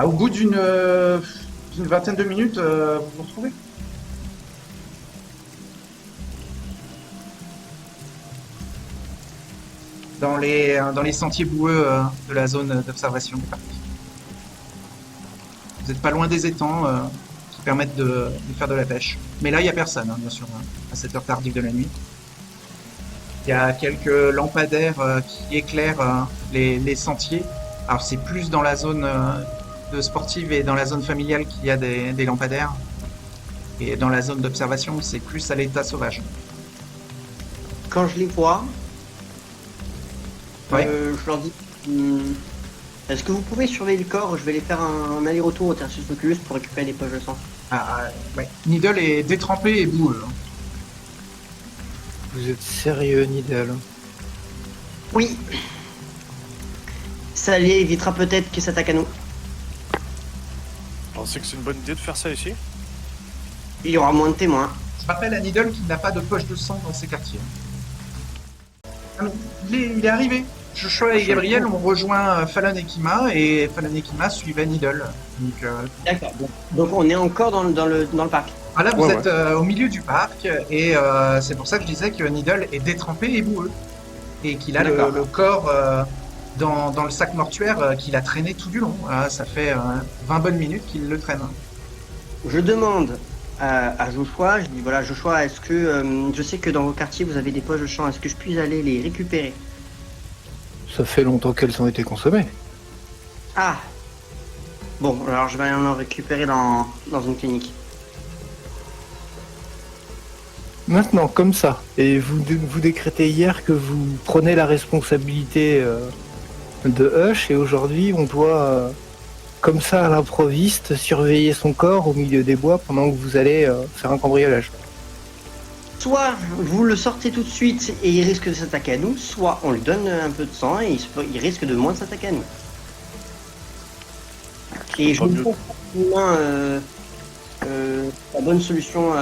Au bout d'une vingtaine de minutes, vous vous retrouvez. Dans les sentiers boueux de la zone d'observation du parc. Vous n'êtes pas loin des étangs qui permettent de faire de la pêche. Mais là, il n'y a personne, hein, bien sûr, hein, à cette heure tardive de la nuit. Il y a quelques lampadaires qui éclairent les sentiers. Alors, c'est plus dans la zone de sportive et dans la zone familiale qu'il y a des lampadaires. Et dans la zone d'observation, c'est plus à l'état sauvage. Quand je les vois, Ouais. je leur dis est-ce que vous pouvez surveiller le corps? Je vais aller faire un aller-retour au Tertius Oculus pour récupérer des poches de sang. Ouais. Needle est détrempé et boueux, hein. Vous êtes sérieux, Nidal? Oui, ça les évitera peut-être qu'ils s'attaquent à nous. Pensez que c'est une bonne idée de faire ça ici? Il y aura moins de témoins. Je rappelle à Needle qu'il n'a pas de poche de sang dans ses quartiers. Ah, mais il est arrivé. Joshua et Gabriel ont rejoint Fallon et Kima, et Fallon et Kima suivaient Needle. Donc, D'accord. Donc on est encore dans le parc. là, vous Ouais, êtes au milieu du parc, et c'est pour ça que je disais que Needle est détrempé et boueux. Et qu'il a D'accord. le corps dans le sac mortuaire qu'il a traîné tout du long. Ça fait 20 bonnes minutes qu'il le traîne. Je demande à Joshua, je dis voilà Joshua, est-ce que je sais que dans vos quartiers vous avez des poches de sang, est-ce que je puis aller les récupérer? Ça fait longtemps qu'elles ont été consommées. Ah. Bon, alors je vais aller en récupérer dans une clinique. Maintenant, comme ça, et vous décrétez hier que vous prenez la responsabilité de Hush, et aujourd'hui on doit, comme ça à l'improviste, surveiller son corps au milieu des bois pendant que vous allez faire un cambriolage. Soit vous le sortez tout de suite et il risque de s'attaquer à nous, soit on lui donne un peu de sang et il risque de moins de s'attaquer à nous. Et je Pas me mieux. trouve la bonne solution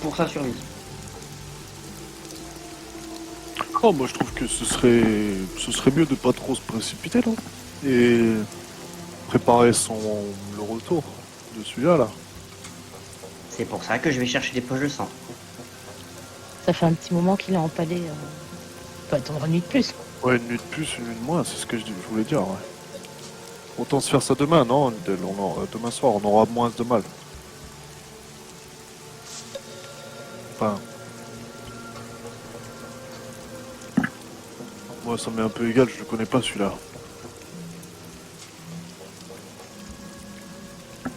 pour sa survie. Oh, moi je trouve que ce serait mieux de pas trop se précipiter, non? Et préparer le retour de celui-là, là. C'est pour ça que je vais chercher des poches de sang. Ça fait un petit moment qu'il est empalé. Faut attendre une nuit de plus. Ouais, une nuit de plus, une nuit de moins, c'est ce que je voulais dire, ouais. Autant se faire ça demain, non? Demain soir, on aura moins de mal. Enfin... Moi, ça m'est un peu égal, je le connais pas, celui-là.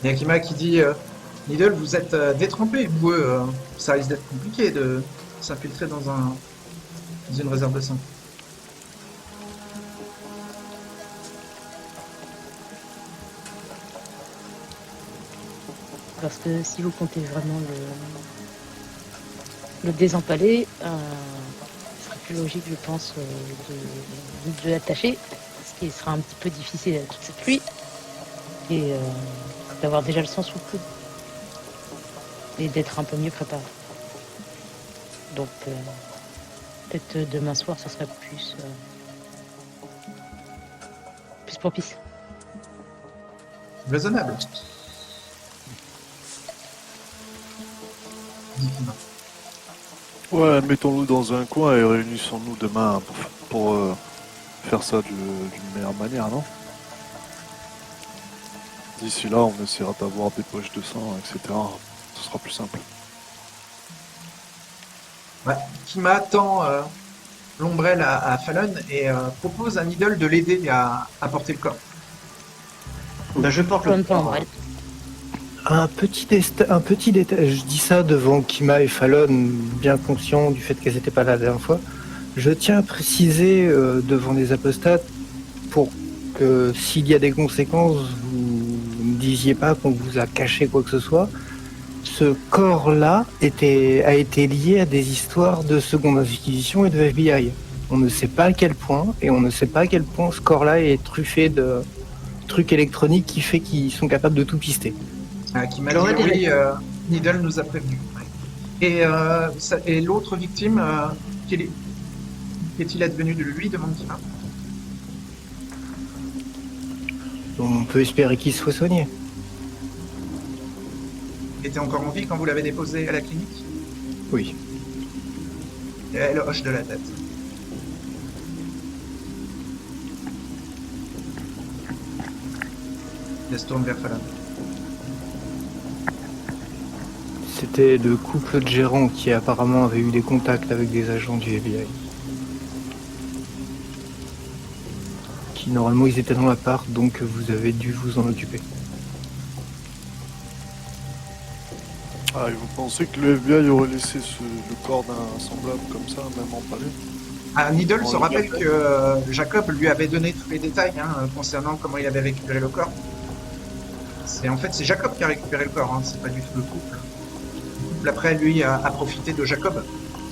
Il y a Kima qui dit Needle, vous êtes détrempé, boueux. Ça risque d'être compliqué de s'infiltrer dans une réserve de sang. Parce que si vous comptez vraiment le désempaler, ce serait plus logique, je pense, de l'attacher. Ce qui sera un petit peu difficile avec toute cette pluie. Et d'avoir déjà le sang sous le coude. Et d'être un peu mieux préparé. Donc, peut-être demain soir, ça serait plus propice. Raisonnable. Dit Kima. Ouais, mettons-nous dans un coin et réunissons-nous demain pour faire ça d'une meilleure manière, non? D'ici là, on essaiera d'avoir des poches de sang, etc. Ce sera plus simple. Ouais. Kima tend l'ombrelle à Fallon et propose à Needle de l'aider à porter le corps. Ben, je porte En le même temps, corps. ouais. Un petit détail, je dis ça devant Kima et Fallon, bien conscients du fait qu'elles n'étaient pas là la dernière fois. Je tiens à préciser devant les apostates, pour que s'il y a des conséquences, vous ne disiez pas qu'on vous a caché quoi que ce soit. Ce corps-là a été lié à des histoires de Seconde Inquisition et de FBI. On ne sait pas à quel point, et on ne sait pas à quel point ce corps-là est truffé de trucs électroniques qui fait qu'ils sont capables de tout pister. Kima J'aurais dit des oui, Needle nous a prévenus. Et l'autre victime, qu'est-il advenu de lui, demande Kima. On peut espérer qu'il soit soigné. Il était encore en vie quand vous l'avez déposé à la clinique? Oui. Et elle hoche de la tête. Elle se tourne vers Fallon. C'était le couple de gérants qui apparemment avait eu des contacts avec des agents du FBI. Qui normalement ils étaient dans l'appart, donc vous avez dû vous en occuper. Ah, et vous pensez que le FBI aurait laissé le corps d'un semblable comme ça, même empalé? Ah, Needle On se le rappelle garde. que Jacob lui avait donné tous les détails concernant comment il avait récupéré le corps. En fait, c'est Jacob qui a récupéré le corps, c'est pas du tout le couple. Le couple, après, lui, a profité de Jacob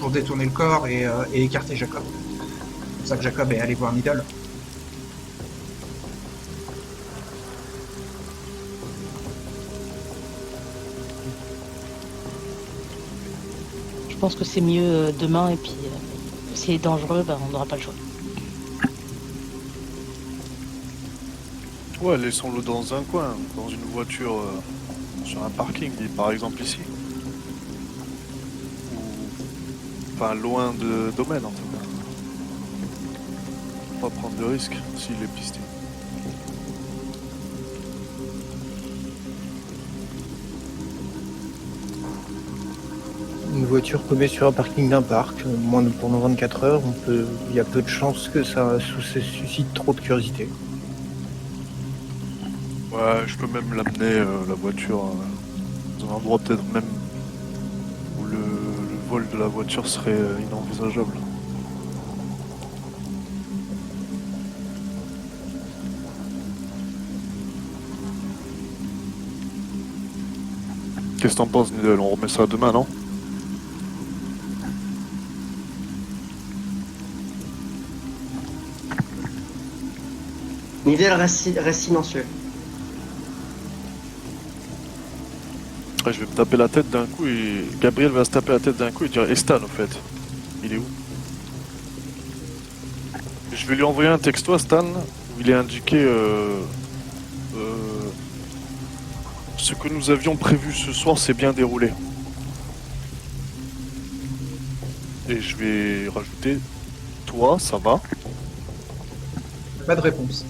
pour détourner le corps et écarter Jacob. C'est pour ça que Jacob est allé voir Needle. Je pense que c'est mieux demain, et puis si c'est dangereux, bah, on n'aura pas le choix. Ouais, laissons-le dans un coin, dans une voiture, sur un parking, par exemple ici. Ou... Enfin, loin de domaine, en tout cas. Faut pas prendre de risque s'il est pisté. Une voiture paumée sur un parking d'un parc, pendant 24 heures, il y a peu de chances que ça suscite trop de curiosité. Ouais, je peux même l'amener, la voiture, dans un endroit peut-être même où le vol de la voiture serait inenvisageable. Qu'est-ce que t'en penses, Nidal? On remet ça demain, non? Nidel reste silencieux. Ouais, je vais me taper la tête d'un coup et Gabriel va se taper la tête d'un coup et dire Estan au fait. Il est où? Je vais lui envoyer un texto à Stan où il est indiqué ce que nous avions prévu ce soir s'est bien déroulé. Et je vais rajouter toi, ça va? Pas de réponse.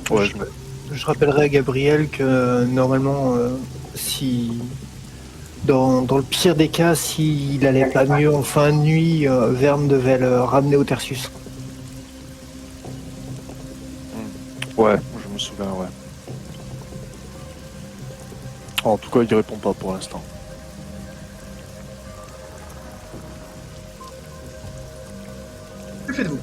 Ouais, Je rappellerai à Gabriel que normalement, si dans le pire des cas, s'il allait pas mieux en fin de nuit, Verne devait le ramener au Tertius. Ouais, je me souviens, ouais. En tout cas, il répond pas pour l'instant. Que faites-vous?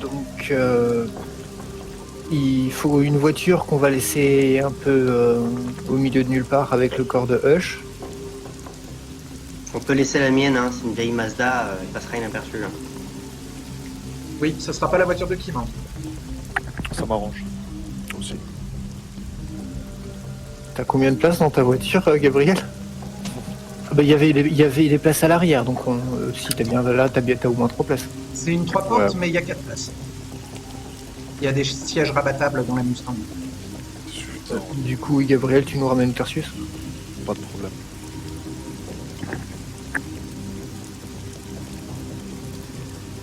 Donc, il faut une voiture qu'on va laisser un peu au milieu de nulle part avec le corps de Hush. On peut laisser la mienne, hein, c'est une vieille Mazda, il passera inaperçu. Hein. Oui, ce sera pas la voiture de Kim. Ça m'arrange. Aussi. T'as combien de places dans ta voiture, Gabriel? Ah bah, il y avait les places à l'arrière, donc si t'es bien là, t'as au moins 3 places. C'est une 3 portes, Ouais. mais il y a 4 places. Il y a des sièges rabattables dans la Mustang. Super, Du coup, oui, Gabriel, tu nous ramènes au Tertius? pas de problème.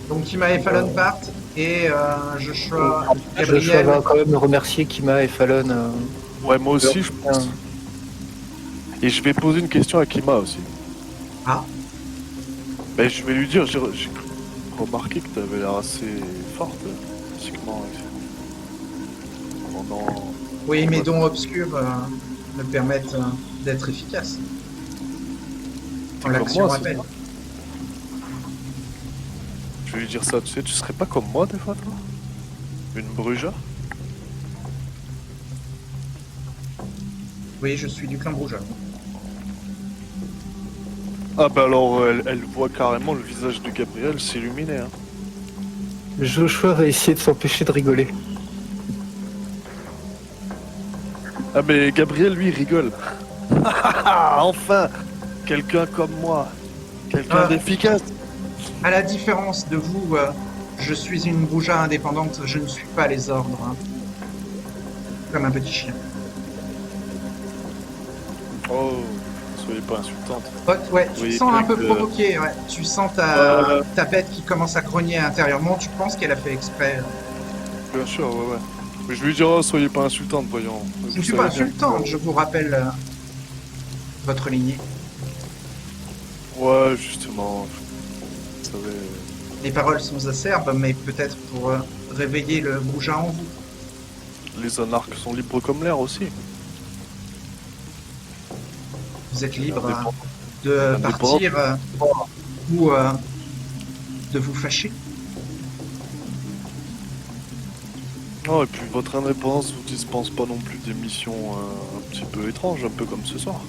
Donc Kima et Fallon partent et Joshua, Je Gabriel. vais quand même remercier Kima et Fallon. Ouais, moi aussi, je leur- pense. Et je vais poser une question à Kima aussi. Ah, Ben, je vais lui dire, j'ai remarqué que tu avais l'air assez forte physiquement. Pendant... oui, mes dons obscurs me permettent d'être efficace. T'es Quand comme l'action moi, c'est appelle. ça? Je vais lui dire ça, tu sais, tu serais pas comme moi des fois, toi? Une brugea? Oui, je suis du clan Rouge. Ah bah alors, elle voit carrément le visage de Gabriel s'illuminer, hein. Joshua va essayer de s'empêcher de rigoler. Ah mais Gabriel, lui, il rigole. Enfin! quelqu'un comme moi, quelqu'un Ah. d'efficace. À la différence de vous, je suis une Bouja indépendante, je ne suis pas les ordres. Hein. Comme un petit chien. Oh, soyez pas insultante. Oh, ouais, tu te Oui, sens un bien peu que- provoqué, ouais. Tu sens ta bête qui commence à grogner intérieurement, tu penses qu'elle a fait exprès. Bien sûr, ouais. Mais je lui dirai, soyez pas insultante, voyons. Je ne Vous suis pas savez bien insultante, que- je vous rappelle votre lignée. Ouais, justement. Vous savez. Les paroles sont acerbes, mais peut-être pour réveiller le Bouja en vous. Les anarques sont libres comme l'air aussi. Vous êtes libre Indépendant. de Indépendant. partir ou de vous fâcher. Oh, et puis votre indépendance vous dispense pas non plus des missions un petit peu étranges, un peu comme ce soir.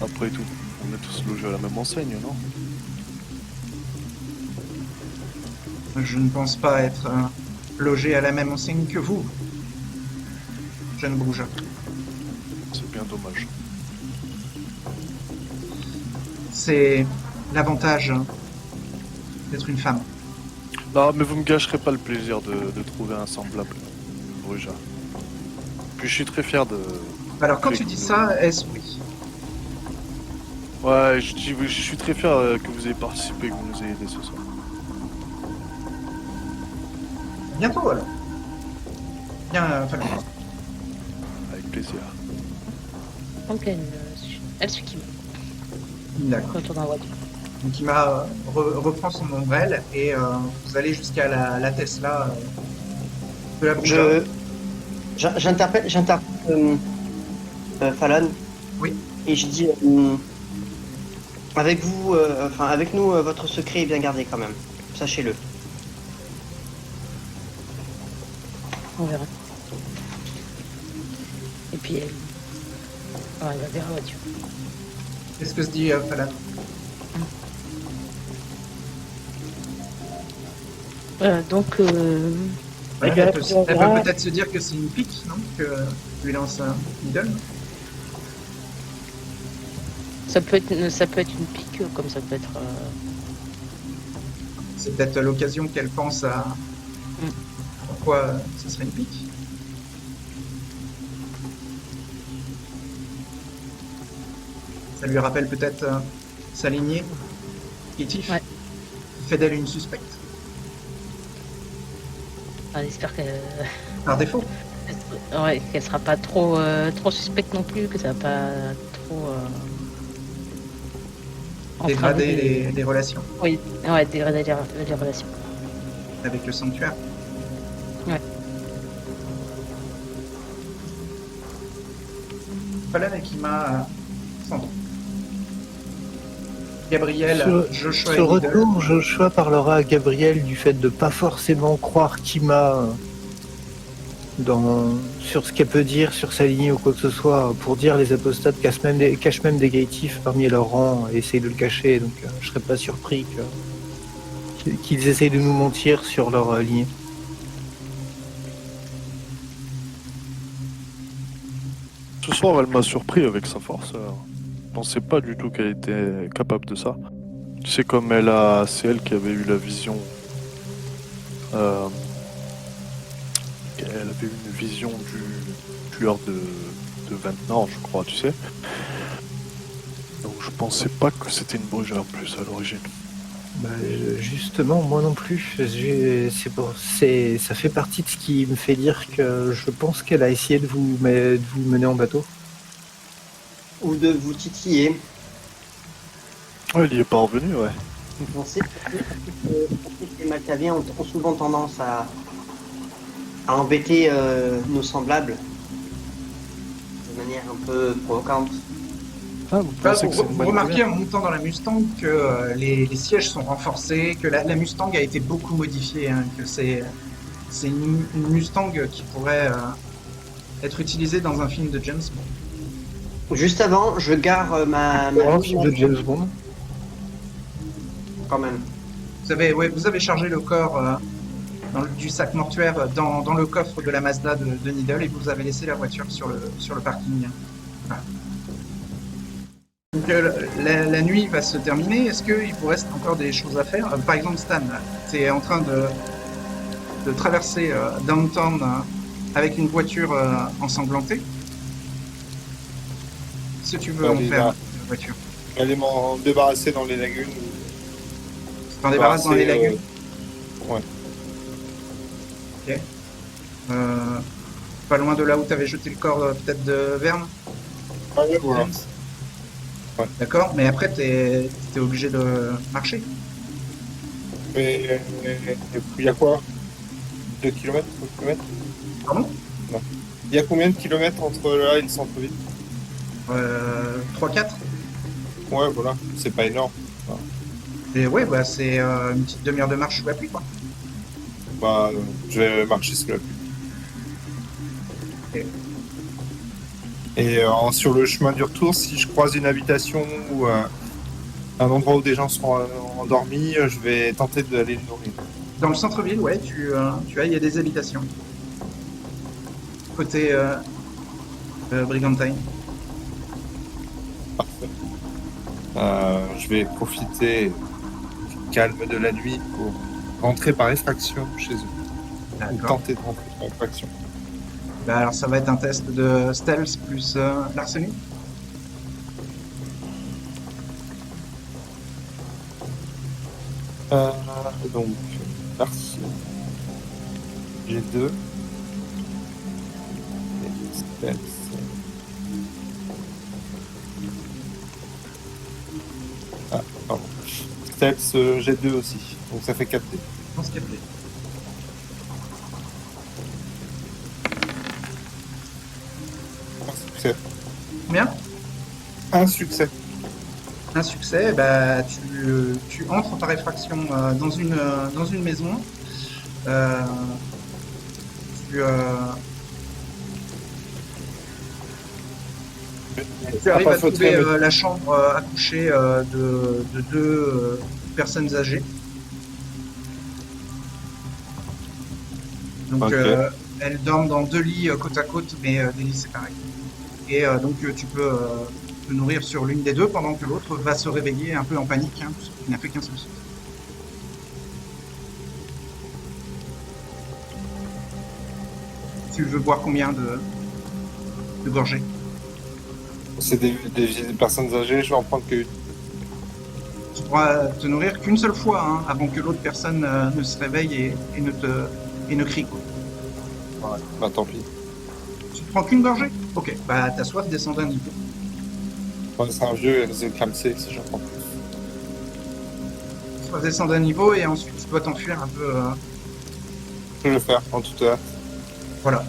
Après tout, on est tous logés à la même enseigne, non? Je ne pense pas être logé à la même enseigne que vous, jeune Bouja. C'est bien dommage. C'est l'avantage d'être une femme. Non, mais vous me gâcherez pas le plaisir de trouver un semblable, Bruja. Puis je suis très fier de... Alors quand Oui. tu dis ça, est-ce oui? Ouais, je suis très fier que vous ayez participé, que vous nous ayez aidés ce soir. Bientôt alors. Bien, Avec plaisir. Donc elle suit Kima. D'accord. Retourne en voiture. Donc Ima reprend son ombrelle et vous allez jusqu'à la Tesla de la Bouja. J'interpelle Fallon. Oui. Et je dis, avec vous, avec nous, votre secret est bien gardé quand même. Sachez-le. On verra. Et puis elle. Ouais, elle va vers la voiture. Qu'est-ce que se dit Falan? Donc, Ouais, eh bien, elle peut, on elle verra. peut peut-être se dire que c'est une pique, non? Que lui lance un Needle. Ça peut être une pique, comme ça peut être. C'est peut-être l'occasion qu'elle pense à pourquoi ce serait une pique. Ça lui rappelle peut-être sa lignée, Kétif, Ouais. qui fait d'elle une suspecte. On espère qu'elle. Par défaut. Ouais, qu'elle sera pas trop suspecte non plus, que ça va pas trop. Dégrader entraver les relations Oui, ouais, dégrader les relations. avec le sanctuaire. Ouais. Falan et Kima s'entendent. Gabriel, Ce Joshua Ce et Needle. retour, Joshua parlera à Gabriel du fait de pas forcément croire Kima sur ce qu'elle peut dire sur sa lignée ou quoi que ce soit. Pour dire, les apostates cachent même des gaïtifs parmi leurs rangs et essayent de le cacher. Donc je serais pas surpris qu'ils essayent de nous mentir sur leur lignée. Ce soir, elle m'a surpris avec sa force. Je pensais pas du tout qu'elle était capable de ça. Tu sais, c'est elle qui avait eu la vision. Elle avait eu une vision du tueur de Ventnor, je crois, tu sais. Donc je pensais pas que c'était une Bruja en plus à l'origine. Bah, justement, moi non plus. Ça fait partie de ce qui me fait dire que je pense qu'elle a essayé de vous mener en bateau. Ou de vous titiller. Ouais, il y est pas revenu, ouais. On sait que les Malkaviens ont souvent tendance à embêter nos semblables de manière un peu provocante. Ah, vous pensez que c'est une Vous bonne remarquez idée en montant dans la Mustang que les sièges sont renforcés, que la Mustang a été beaucoup modifiée, hein, que c'est une Mustang qui pourrait être utilisée dans un film de James Bond. Juste avant, je gare ma Un film de James Bond. quand même. Vous avez chargé le corps du sac mortuaire dans le coffre de la Mazda de Needle et vous avez laissé la voiture sur le parking. Voilà. Donc la nuit va se terminer. Est-ce qu'il vous reste encore des choses à faire? Par exemple, Stan, tu es en train de traverser downtown avec une voiture ensanglantée. Qu'est-ce que tu veux en Allez, faire là. de la voiture? Aller m'en débarrasser dans les lagunes. Tu t'en débarrasses dans les lagunes? Ouais. Ok. Pas loin de là où tu avais jeté le corps peut-être de Verne? Ah ouais, voilà. D'accord, mais après t'es obligé de marcher. Mais il y a quoi? 2 km? Pardon? Il y a combien de kilomètres entre là et le centre-ville? 3-4? Ouais, voilà, c'est pas énorme. Et ouais, bah c'est une petite demi-heure de marche sous la pluie, quoi. Bah, je vais marcher sous la pluie. Ok. Et sur le chemin du retour, si je croise une habitation ou un endroit où des gens sont endormis, je vais tenter d'aller le nourrir. Dans le centre-ville, ouais, tu as, il y a des habitations. Côté Brigantine. Parfait. Je vais profiter du calme de la nuit pour rentrer par effraction chez eux. Ou D'accord. tenter de rentrer par effraction. Bah alors ça va être un test de stealth plus larcenie. Donc, merci. J'ai 2. Et stealth. Ah, pardon. Stealth, j'ai 2 aussi. Donc ça fait 4 dés. Dans ce qu'il y a de Un succès. Combien? Un succès. Un succès, bah tu entres par effraction dans une maison. Euh, tu arrives à trouver la chambre à coucher de deux personnes âgées. Donc Ok. elles dorment dans 2 lits côte à côte, mais des lits séparés. Et donc tu peux te nourrir sur l'une des deux pendant que l'autre va se réveiller un peu en panique, hein, puisqu'il n'a fait qu'un seul souffle. Tu veux boire combien de gorgées? C'est des personnes âgées, je vais en prendre qu'une. Tu pourras te nourrir qu'une seule fois, hein, avant que l'autre personne ne se réveille et ne crie, quoi. Ouais. Bah tant pis. Tu te prends qu'une gorgée? Ok, bah ta soif descend d'un niveau. Ouais, c'est un vieux, c'est clamsé si j'en prends plus. Ta soif descend d'un niveau et ensuite tu dois t'enfuir un peu. Je vais le faire en toute hâte. Voilà.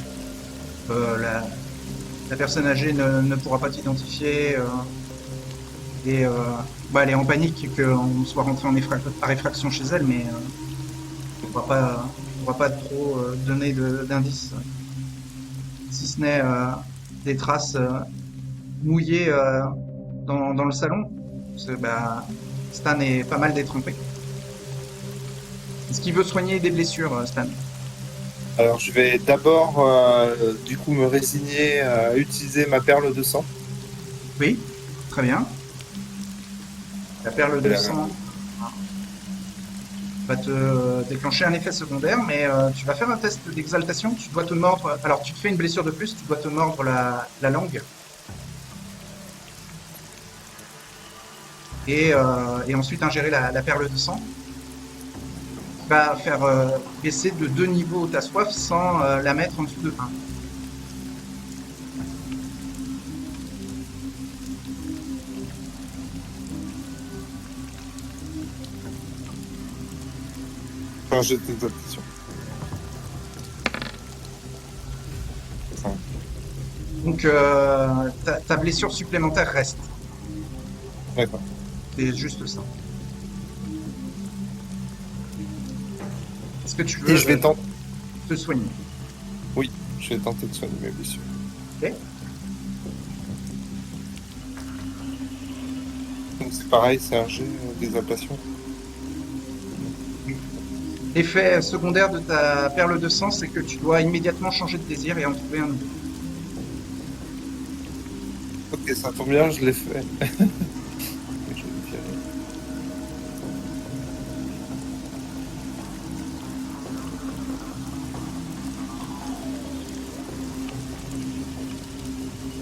La personne âgée ne pourra pas t'identifier et bah, elle est en panique qu'on soit rentré par effraction chez elle, mais on pourra pas trop donner d'indices, si ce n'est des traces mouillées dans le salon. Parce que, bah, Stan est pas mal détrempé. Est-ce qu'il veut soigner des blessures, Stan? Alors je vais d'abord du coup me résigner à utiliser ma perle de sang. Oui, très bien. La perle de sang va te déclencher un effet secondaire, mais tu vas faire un test d'exaltation. Tu dois te mordre. Alors, tu te fais une blessure de plus, tu dois te mordre la langue. Et ensuite ingérer la perle de sang. Qui va faire baisser de 2 niveaux ta soif sans la mettre en dessous de 1. Enfin, j'ai des adaptations. Donc, ta blessure supplémentaire reste. D'accord. C'est juste ça. Est-ce que tu veux Et je vais tenter. te soigner? Oui, je vais tenter de soigner mes blessures. Ok. Donc c'est pareil, c'est un jet d'exaltation. L'effet secondaire de ta perle de sang, c'est que tu dois immédiatement changer de désir et en trouver un nouveau. Ok, ça tombe bien, je l'ai fait. Je vais vérifier.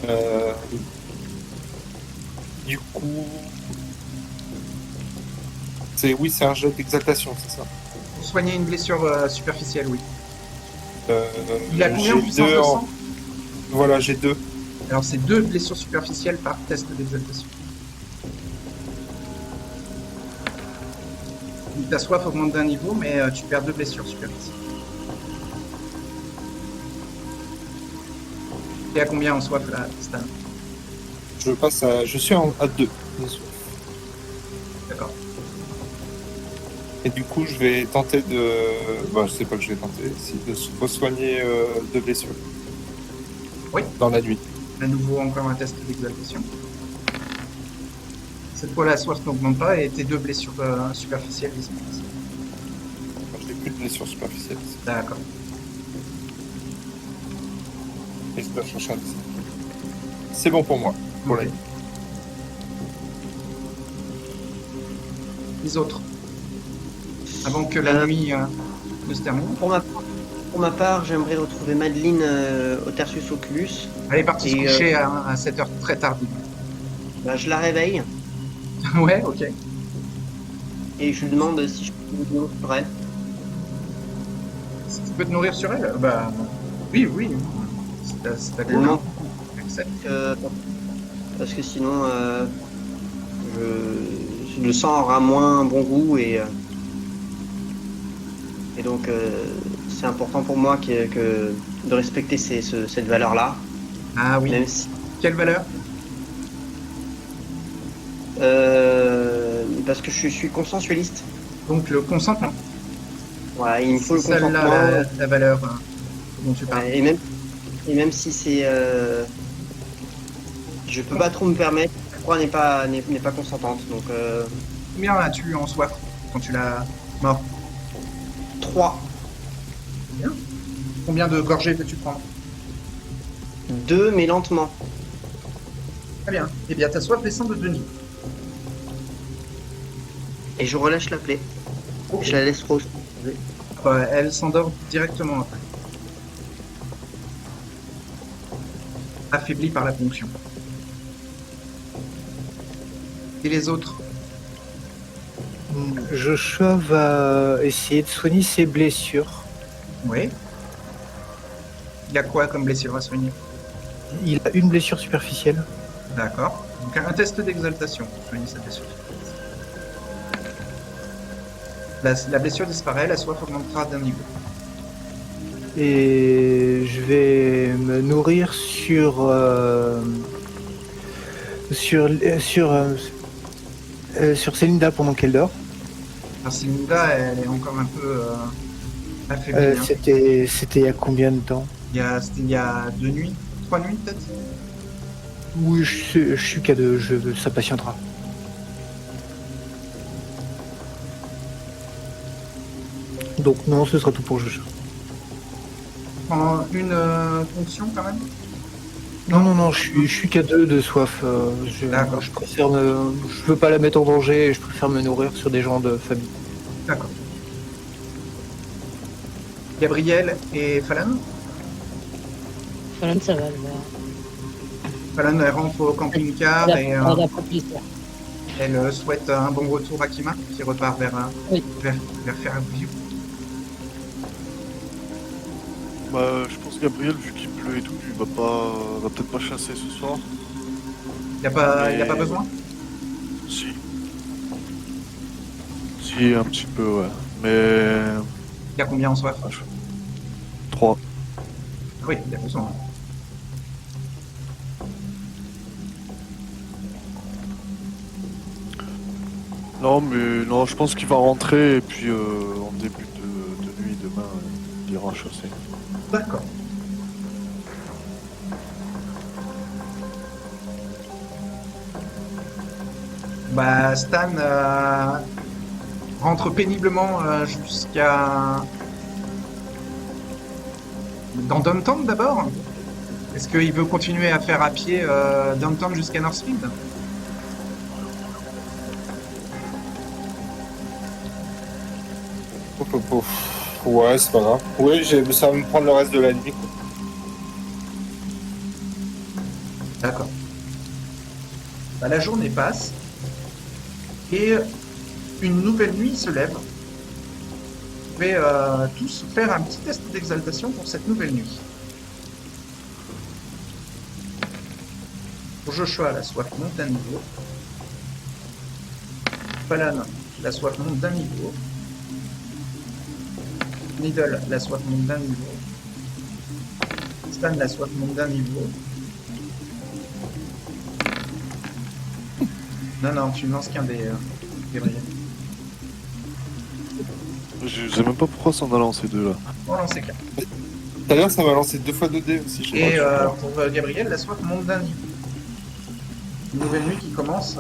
Euh, Du coup, oui, c'est un jet d'exaltation, c'est ça. Pour soigner une blessure superficielle, oui. Euh, Il a combien en j'ai puissance deux de sang? Voilà, j'ai 2. Alors, c'est 2 blessures superficielles par test d'exaltation. Donc, ta soif augmente d'un niveau, mais tu perds 2 blessures superficielles. T'es à combien en soif, là, Stan? Je suis à 2. D'accord. Et du coup, je vais tenter de. Bah, je sais pas que je vais tenter. De soigner 2 blessures. Oui. Dans la nuit. À nouveau, encore un test d'exaltation. Cette fois, la soif n'augmente pas et tes 2 blessures superficielles disparaissent. Je n'ai plus de blessures superficielles. D'accord. Et je dois chercher un dessin. C'est bon pour moi. Pour la Ok. nuit. Les autres. Avant que la nuit ne se termine. Pour ma part, j'aimerais retrouver Madeleine au Tertius Oculus. Elle est partie se Et, coucher à 7 heures très tardive. Bah, je la réveille Ouais, ok. et je lui demande si je peux me nourrir sur elle. Si tu peux te nourrir sur elle, bah oui, oui. C'est ta cool, Non. hein. Accepte. Parce que sinon, le sang aura moins bon goût et donc c'est important pour moi de respecter cette valeur-là, Ah oui. même si Quelle valeur? parce que je suis consensualiste. Donc le consentement. Ouais, il me faut le C'est celle-là consentement. la valeur dont tu parles. Ouais, et même si c'est, je peux pas trop me permettre. La croix n'est pas consentante. Donc Combien as-tu en soif quand tu l'as mort? 3, Bien. Combien de gorgées peux-tu prendre? 2, mais lentement. Très bien. Eh bien, ta soif descend de 2 niveaux. Et je relâche la plaie. Ok. Je la laisse reposer. Elle s'endort directement après. Affaiblie par la ponction. Et les autres? Joshua va essayer de soigner ses blessures. Oui. Il a quoi comme blessure à soigner? Il a une blessure superficielle. D'accord. Donc un test d'exaltation pour soigner cette blessure. La blessure disparaît, la soif augmentera d'un niveau. Et je vais me nourrir sur Célinda pendant qu'elle dort. Alors Célinda, elle est encore un peu affaiblie. Hein. C'était il y a combien de temps? C'était il y a 2 nuits, 3 nuits peut-être. Oui, je suis qu'à 2, ça patientera. Donc non, ce sera tout pour Joshua. Prends une fonction quand même. Non, je suis qu'à 2 de soif. D'accord. Je préfère je veux pas la mettre en danger et je préfère me nourrir sur des gens de famille. D'accord. Gabriel et Falan. Fallon, ça va. Falan elle rentre au camping-car et Elle a pas plaisir. elle souhaite un bon retour à Kima qui repart vers Oui. vers Fairview. Bah, je pense Gabriel, vu qu'il pleut et tout, il va peut-être pas chasser ce soir. Il a pas besoin. Si. Si, un petit peu, ouais. Mais. Il a combien en soif? 3. Ah oui, il a besoin. Non, mais non, je pense qu'il va rentrer et puis en début de nuit demain, il ira chasser. D'accord. Bah, Stan rentre péniblement jusqu'à... Dans Downtown d'abord. Est-ce qu'il veut continuer à faire à pied Downtown jusqu'à Northfield? Pouf, pouf, pouf. Ouais, c'est pas grave. Oui, ça va me prendre le reste de la nuit, quoi. D'accord. Bah, la journée passe et une nouvelle nuit se lève. Vous pouvez tous faire un petit test d'exaltation pour cette nouvelle nuit. Pour Joshua, la soif monte d'un niveau. Falan, la soif monte d'un niveau. Needle, la soif monte d'un niveau. Stan, la soif monte d'un niveau. Non, tu ne lances qu'un des Gabriel. Je sais même pas pourquoi ça en a lancé deux là. On lance qu'un. Tout à l'heure, ça m'a lancé 2 fois 2 dés aussi. Je sais Et pas, pour Gabriel, la soif monte d'un niveau. Une nouvelle nuit qui commence.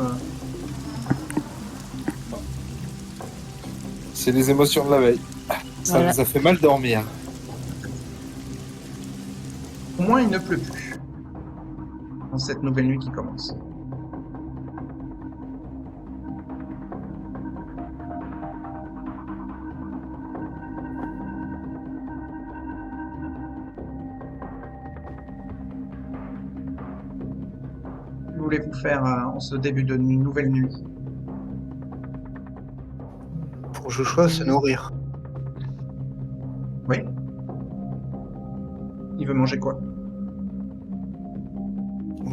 C'est les émotions de la veille. Voilà. Ça fait mal dormir. Au moins, il ne pleut plus. Dans cette nouvelle nuit qui commence. Que voulez-vous faire en ce début de nouvelle nuit? Pour Joshua, se nourrir. Oui. Il veut manger quoi?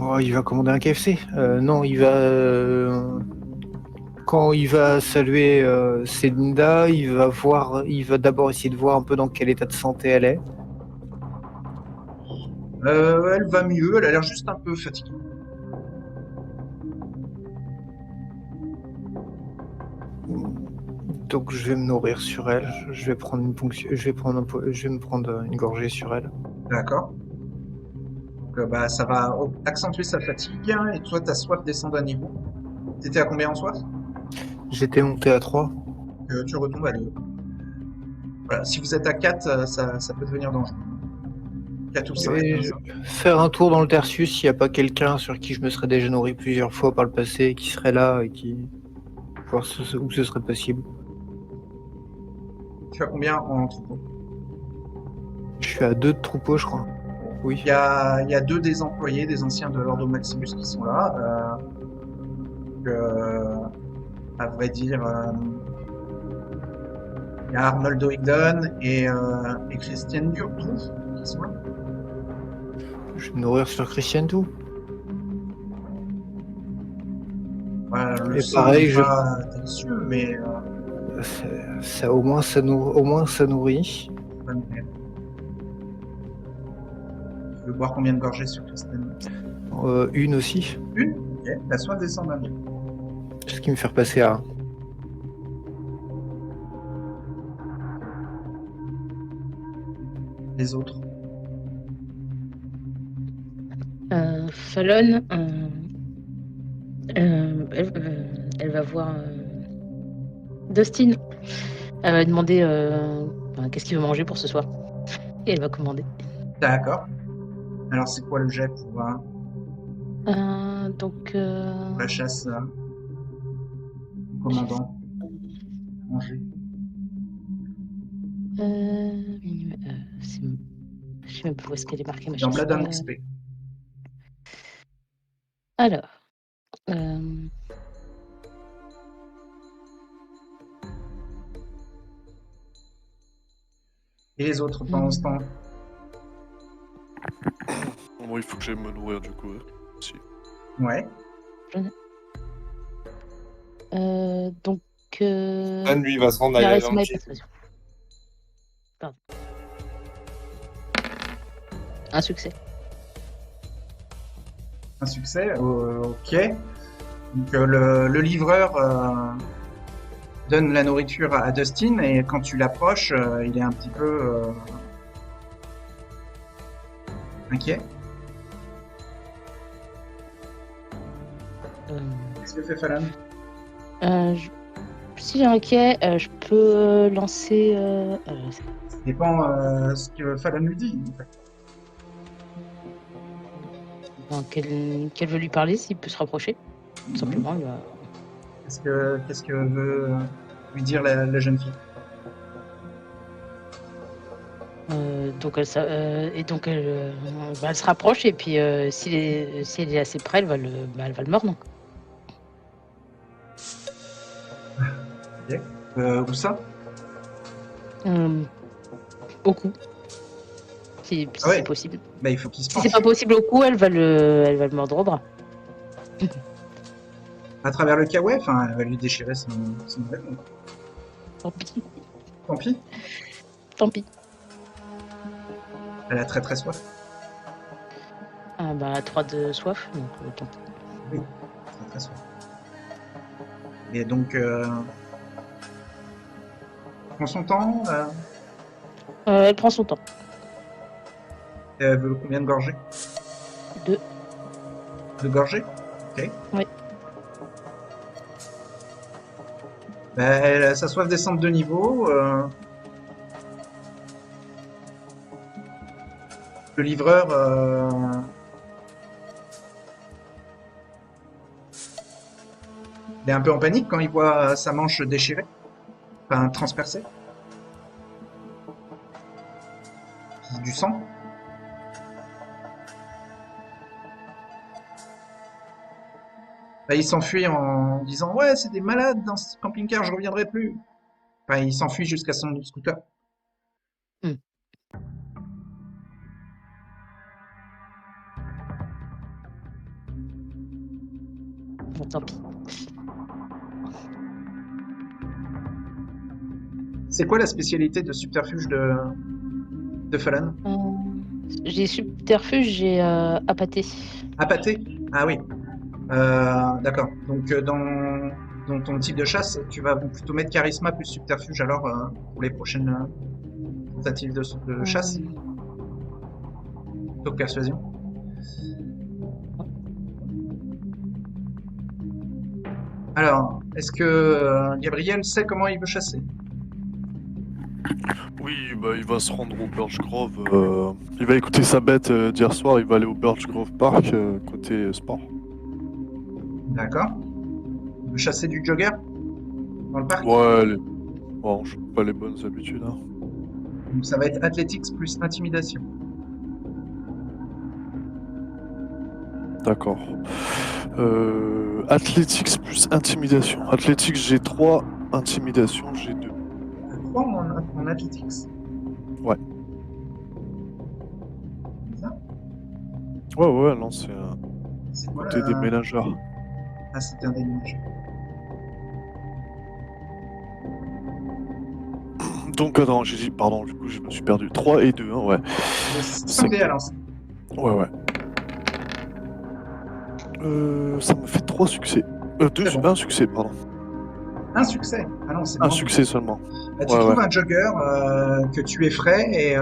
Oh, il va commander un KFC. Non, il va. Quand il va saluer Célinda, il va d'abord essayer de voir un peu dans quel état de santé elle est. Elle va mieux, elle a l'air juste un peu fatiguée. Donc je vais me nourrir sur elle. Je vais prendre une ponction. Je vais me prendre une gorgée sur elle. D'accord. Donc, bah, ça va accentuer sa fatigue. Et toi, ta soif descend d'un niveau. T'étais à combien en soif? J'étais monté à 3. Tu retombes à 2. Voilà, si vous êtes à 4, ça peut devenir dangereux. 4 ou 5. Et faire un tour dans le Tertius s'il n'y a pas quelqu'un sur qui je me serais déjà nourri plusieurs fois par le passé, qui serait là et qui. Voir où ce serait possible. Tu as combien en troupeau? Je suis à 2 de troupeau, je crois. Oui. Il y a 2 des employés, des anciens de l'Ordo Maximus qui sont là. À vrai dire, il y a Arnold O'Higdon et Christian Durtroux qui sont là. Je vais me nourrir sur Christian tout. Voilà, le Et sang pareil, n'est pas délicieux, mais Ça, au moins, ça nourrit. pas mauvais. Tu veux boire combien de gorgées sur Christian? Une aussi. Une? Ok. La soif descend d'un niveau. Ce qui me fait repasser à 1. Les autres? Fallon, elle va voir Dustin. Elle va demander qu'est-ce qu'il veut manger pour ce soir. Et elle va commander. D'accord. Alors, c'est quoi le jet pour Donc, la chasse commandant manger? je sais même pas où est-ce qu'elle est marquée. Dans Blood and XP. Alors, Et les autres pendant ce temps? Moi, il faut que j'aille me nourrir du coup. Si. Ouais. donc, Lui, il va se rendre à charisme la et persuasion. Pardon. Un succès. Un succès, ok. Donc le livreur donne la nourriture à Dustin et quand tu l'approches, il est un petit peu inquiet. Qu'est-ce que fait Fallon? Si j'ai inquiet, je peux lancer. Ça dépend ce que Fallon lui dit. En fait. qu'elle veut lui parler, s'il peut se rapprocher. Tout simplement, il va... Qu'est-ce que veut lui dire la jeune fille? Donc elle se rapproche et puis si elle est assez près, elle va le mordre. Où ça? Au cou. Si Ah ouais. c'est possible. Bah, il faut qu'il se Si penche. c'est pas possible au cou, elle va le mordre au bras. À travers le kawaii, enfin, elle va lui déchirer son vêtement. Tant pis. Tant pis, Tant pis. elle a très très soif. Ah, bah 3 de soif, donc tant pis. Oui, très très soif. Et donc, prend son temps. Elle prend son temps. Elle veut combien de gorgées? 2. 2 gorgées? Ok. Oui. Bah, sa soif descend de 2 niveaux. Le livreur il est un peu en panique quand il voit sa manche déchirée, enfin transpercée. Du sang. Bah, il s'enfuit en disant ouais, c'est des malades dans ce camping-car, je reviendrai plus. Enfin, il s'enfuit jusqu'à son scooter. Bon, tant pis. C'est quoi la spécialité de subterfuge de Fallon? J'ai subterfuge, j'ai appâté. Appâté? Ah oui. D'accord. Donc dans ton type de chasse, tu vas plutôt mettre charisma plus subterfuge alors pour les prochaines tentatives de chasse plutôt que persuasion. Alors, est-ce que Gabriel sait comment il veut chasser? Oui, bah il va se rendre au Birch Grove. Il va écouter sa bête d'hier soir, il va aller au Birch Grove Park, côté sport. D'accord. Il veut chasser du jogger dans le parc? Ouais, bon, je pas les bonnes habitudes. Hein. Donc ça va être athletics plus intimidation. D'accord. Athletics plus intimidation. Athletics j'ai 3, intimidation j'ai 2. 3 en athletics. Ouais. C'est ça? Ouais, non, c'est C'est quoi côté des ménageurs. Ah, c'était un déménageur. Donc, attends, j'ai dit, pardon, du coup, je me suis perdu. 3 et 2, hein, ouais. 5 dés à lancer. Ouais. Ça me fait 3 succès. 2, C'est bon. 1 succès, pardon. Un succès. Ah non, c'est Un bon. succès seulement. Bah, tu trouves un jogger que tu effraies et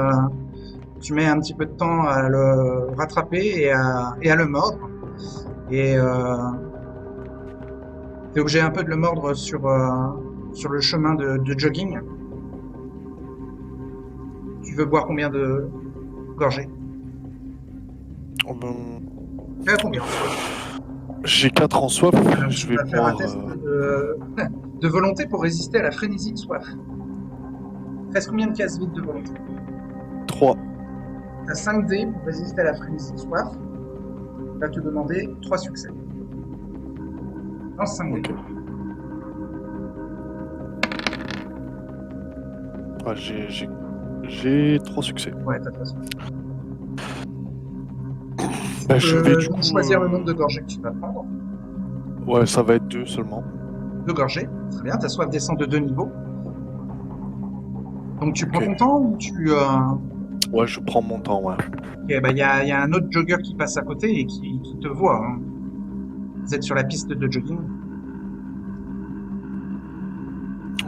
tu mets un petit peu de temps à le rattraper et à le mordre. Et t'es obligé un peu de le mordre sur le chemin de jogging. Tu veux boire combien de gorgées? Oh, ben, Combien? j'ai 4 en soif, Alors, je tu vais vas faire un boire... test de volonté pour résister à la frénésie de soif. Reste combien de cases vides de volonté? 3. T'as 5 dés pour résister à la frénésie de soif. Il va te demander 3 succès. Lance 5 dés. Ok. Ah, j'ai 3 succès. Ouais, t'as 3 succès. Bah, je vais du donc coup... choisir le nombre de gorgées que tu vas prendre. Ouais, ça va être 2 seulement. 2 gorgées, très bien, ta soif descend de 2 niveaux. Donc tu prends Ok. ton temps ou tu... Ouais, je prends mon temps, ouais. Ok, bah, y a un autre jogger qui passe à côté et qui te voit. Hein. Vous êtes sur la piste de jogging.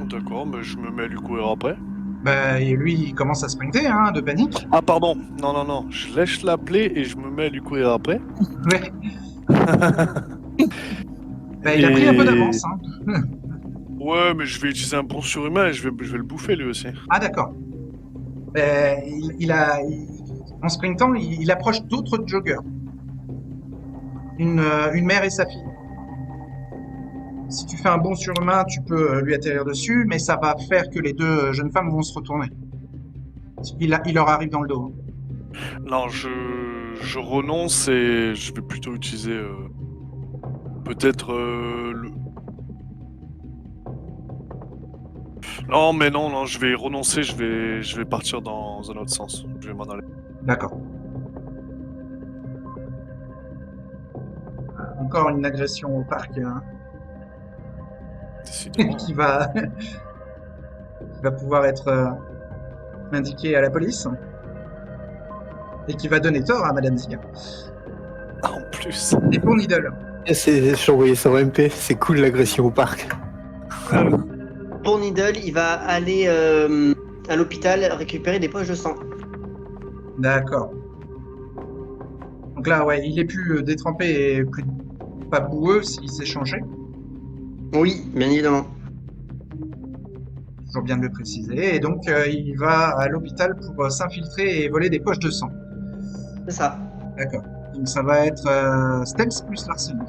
D'accord, mais je me mets à lui courir après. Bah, et lui, il commence à sprinter, hein, de panique. Ah, pardon, non, je lèche la plaie et je me mets à lui courir après. Ouais. Bah, il a pris un peu d'avance. Hein. Ouais, mais je vais utiliser un bon surhumain et je vais le bouffer lui aussi. Ah, d'accord. En sprintant, il approche d'autres joggers. une mère et sa fille. Si tu fais un bond surhumain, tu peux lui atterrir dessus, mais ça va faire que les deux jeunes femmes vont se retourner. Il leur arrive dans le dos. Non, je renonce et je vais plutôt utiliser peut-être le... Non, mais non, je vais renoncer, je vais partir dans un autre sens. Je vais m'en aller. D'accord. Encore une agression au parc Décidément. qui va pouvoir être indiquée à la police et qui va donner tort à Madame Ziga. En plus. Et pour Needle, J'ai envoyé ça en MP, c'est cool l'agression au parc. Pour Needle, il va aller à l'hôpital récupérer des poches de sang. d'accord. Donc là, ouais, il est plus détrempé et plus pas boueux s'il s'est changé. Oui, bien évidemment. Toujours bien de le préciser. Et donc, il va à l'hôpital pour s'infiltrer et voler des poches de sang. C'est ça. D'accord. Donc ça va être stealth plus larcénie.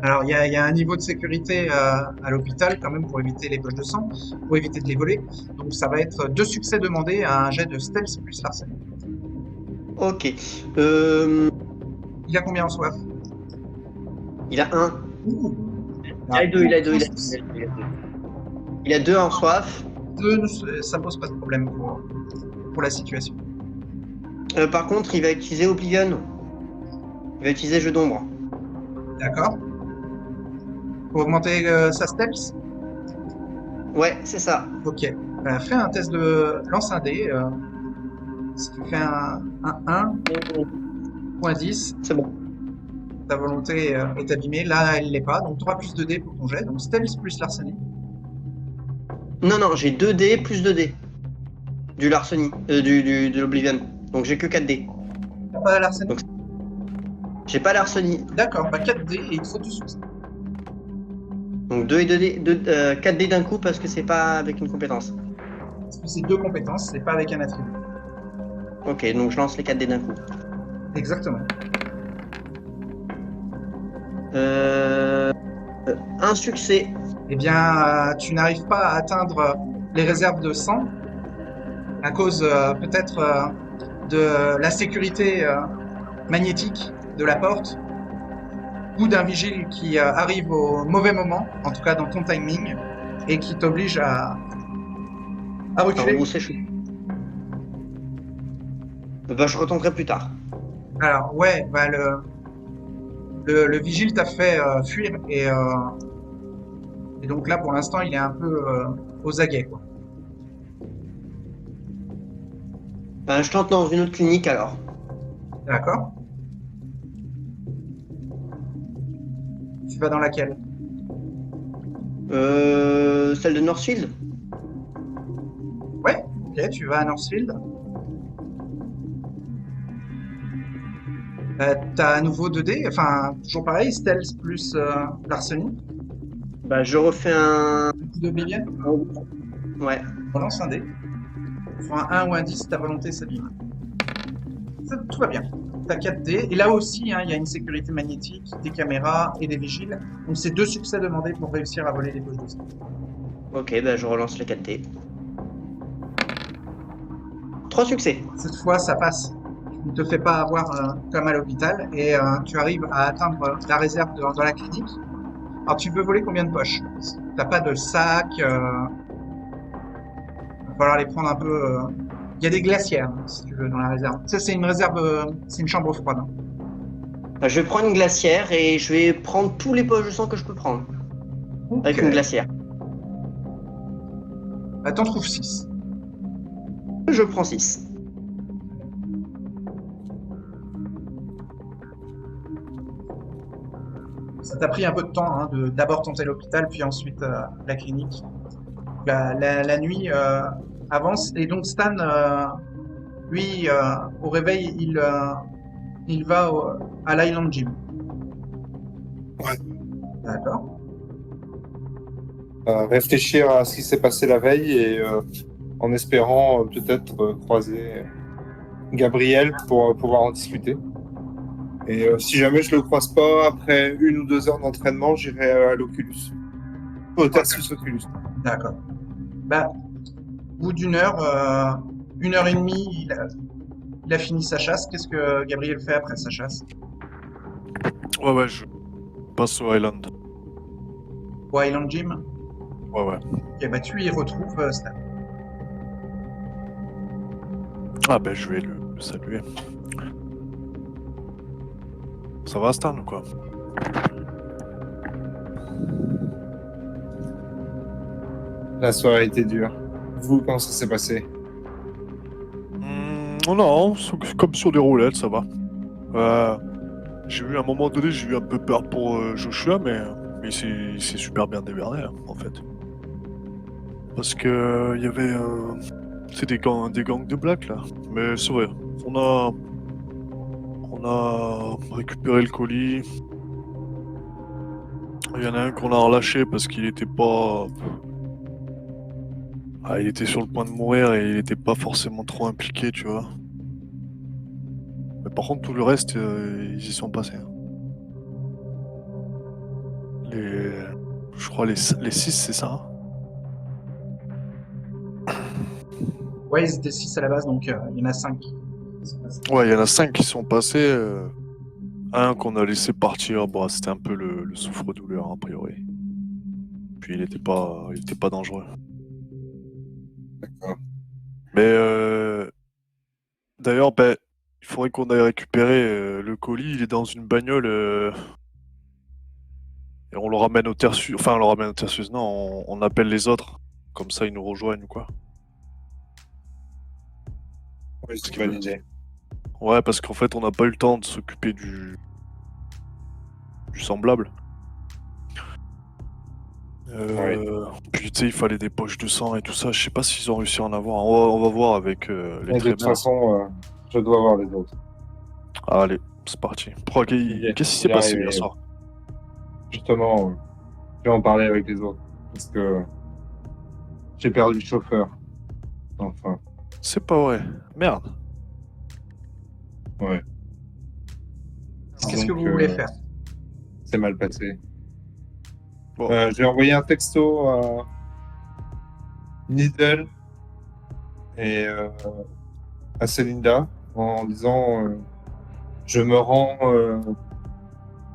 Alors il y a un niveau de sécurité à l'hôpital quand même pour éviter les poches de sang, pour éviter de les voler. Donc ça va être 2 succès demandés à un jet de stealth plus larcénie. Ok. Il a combien en soif? Il a 1. Ouh. Il a 2, il a 2, il a 2. Il a 2 en soif. 2, ça pose pas de problème pour la situation. Par contre, il va utiliser Oblivion. Il va utiliser Jeu d'ombre. D'accord. Pour augmenter sa stealth? Ouais, c'est ça. Ok. Fais un test de lance un dé. Si tu fais un 1, point 10, C'est bon. ta volonté est abîmée. Là, elle l'est pas. Donc 3 plus 2 dés pour ton jet. Donc stealth plus larcénie. Non, j'ai 2 dés plus 2 dés. Du larcenie. De l'Oblivion. Donc j'ai que 4 dés. T'as pas larcénie? Donc, j'ai pas larcenie. D'accord, bah 4 dés et il te faut du succès. Donc 2 et 2 dés. 4 dés d'un coup parce que c'est pas avec une compétence. Parce que c'est 2 compétences, c'est pas avec un attribut. Ok, donc je lance les 4 dés d'un coup. Exactement. Un succès. Eh bien, tu n'arrives pas à atteindre les réserves de sang à cause peut-être de la sécurité magnétique de la porte ou d'un vigile qui arrive au mauvais moment, en tout cas dans ton timing, et qui t'oblige à reculer. Alors, c'est chaud. Bah, je retenterai plus tard. Alors, ouais, bah, le vigile t'a fait fuir et donc là, pour l'instant, il est un peu aux aguets, quoi. Bah, je tente dans une autre clinique alors. D'accord. Tu vas dans laquelle? Celle de Northfield. Ouais, ok, tu vas à Northfield. T'as à nouveau 2 dés, enfin, toujours pareil, stealth plus larcenie. Bah, je refais un. Un coup d'Oblivion. Ouais. Relance un dé. Sur un 1 ou un 10, ta volonté s'abîme. Tout va bien. T'as 4 dés. Et là aussi, hein, il y a une sécurité magnétique, des caméras et des vigiles. Donc c'est 2 succès demandés pour réussir à voler les poches de sang. Ok, bah, je relance les 4 dés. 3 succès. Cette fois, ça passe. Tu ne te fais pas avoir comme à l'hôpital et tu arrives à atteindre la réserve dans la clinique. Alors, tu peux voler combien de poches? T'as pas de sac. Il va falloir les prendre un peu. Il y a des glacières, hein, si tu veux, dans la réserve. Ça, c'est une réserve, c'est une chambre froide. Hein. Bah, je vais prendre une glacière et je vais prendre tous les poches de sang que je peux prendre. Avec Ok. une glacière. Bah, t'en trouves 6. Je prends 6. Ça t'a pris un peu de temps hein, de d'abord tenter l'hôpital, puis ensuite la clinique. La nuit avance et donc Stan, lui, au réveil, il va à l'Island Gym. Ouais. D'accord. Réfléchir à ce qui s'est passé la veille et en espérant peut-être croiser Gabriel pour pouvoir en discuter. Et si jamais je le croise pas, après 1 ou 2 heures d'entraînement, j'irai à l'Oculus. Au Tertius Oculus. D'accord. Bah, au bout d'une heure, 1 heure et demie, il a fini sa chasse. Qu'est-ce que Gabriel fait après sa chasse? Ouais, je passe au Island. Au Island Gym? Ouais. Ok, bah tu y retrouves Stan. Ah ben je vais le saluer. Ça va Stan ou quoi? La soirée était dure. Vous, comment ça s'est passé? Non, comme sur des roulettes, ça va. J'ai eu à un moment donné, j'ai eu un peu peur pour Joshua, mais il s'est super bien démerdé hein, en fait. Parce que il y avait c'est des gangs de black là. Mais c'est vrai, on a récupéré le colis. Il y en a un qu'on a relâché parce qu'il était pas. Ah, il était sur le point de mourir et il était pas forcément trop impliqué, tu vois. Mais par contre, tout le reste, ils y sont passés. Hein. Je crois les 6, c'est ça. Hein. Ouais, ils étaient 6 à la base, donc il y en a 5. Ouais, il y en a 5 qui sont passés. Un qu'on a laissé partir, bon, c'était un peu le souffre-douleur, a priori. Puis il était pas dangereux. D'accord. Mais d'ailleurs, ben, il faudrait qu'on aille récupérer le colis. Il est dans une bagnole et on le ramène au Tertius. Enfin, on le ramène au Tertius. Non, on appelle les autres. Comme ça, ils nous rejoignent ou quoi. Oui, c'est Parce une bonne idée. Ouais, parce qu'en fait, on n'a pas eu le temps de s'occuper du semblable. Puis tu sais, il fallait des poches de sang et tout ça. Je sais pas s'ils ont réussi à en avoir. On va voir avec les Et de toute traîneurs. façon, je dois voir les autres. Allez, c'est parti. Qu'est-ce qui s'est Il est passé arrivé. hier soir? Justement, je vais en parler avec les autres. Parce que j'ai perdu le chauffeur. Enfin, C'est pas vrai. Merde. ouais. Qu'est-ce que Donc, vous voulez faire? c'est mal passé. Bon. J'ai envoyé un texto à Needle et à Celinda en disant je me rends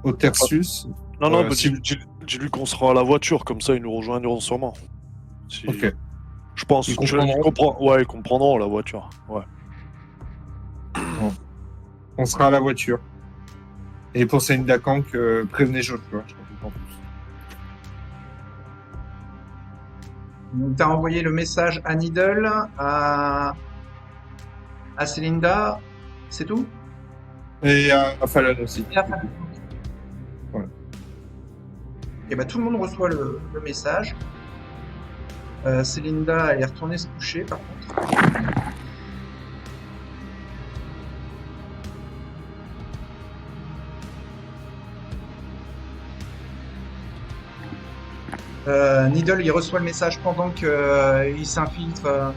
au Tertius. Non, bah, si- dis-lui qu'on sera à la voiture, comme ça ils nous rejoindront sûrement. Si- Ok. Je pense. Ils comprendront. Ouais, ils comprendront la voiture. Ouais. On sera à la voiture. Et pour Celinda Kank, prévenez Joshua. Je t'en prie. Donc, tu as envoyé le message à Needle, à Celinda, c'est tout? Et à Fallon aussi. Et à Fallon. Ouais. Et bah, tout le monde reçoit le message. Celinda, elle est retournée se coucher, par contre. Needle, il reçoit le message pendant qu'il s'infiltre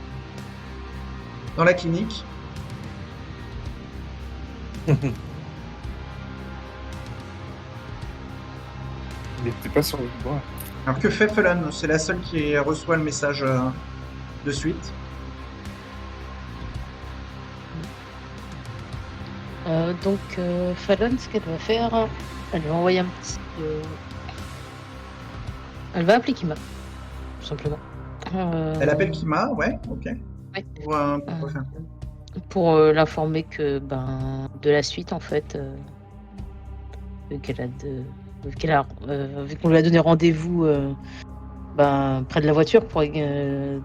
dans la clinique. Il n'était pas sur le bois. Alors que fait Fallon? C'est la seule qui reçoit le message de suite. Donc Fallon, ce qu'elle va faire, elle va envoyer un petit. Elle va appeler Kima, tout simplement. Elle appelle Kima, ouais, ok. Ouais. Pour faire. Pour l'informer que de la suite en fait, vu qu'on lui a donné rendez-vous près de la voiture pour qu'elle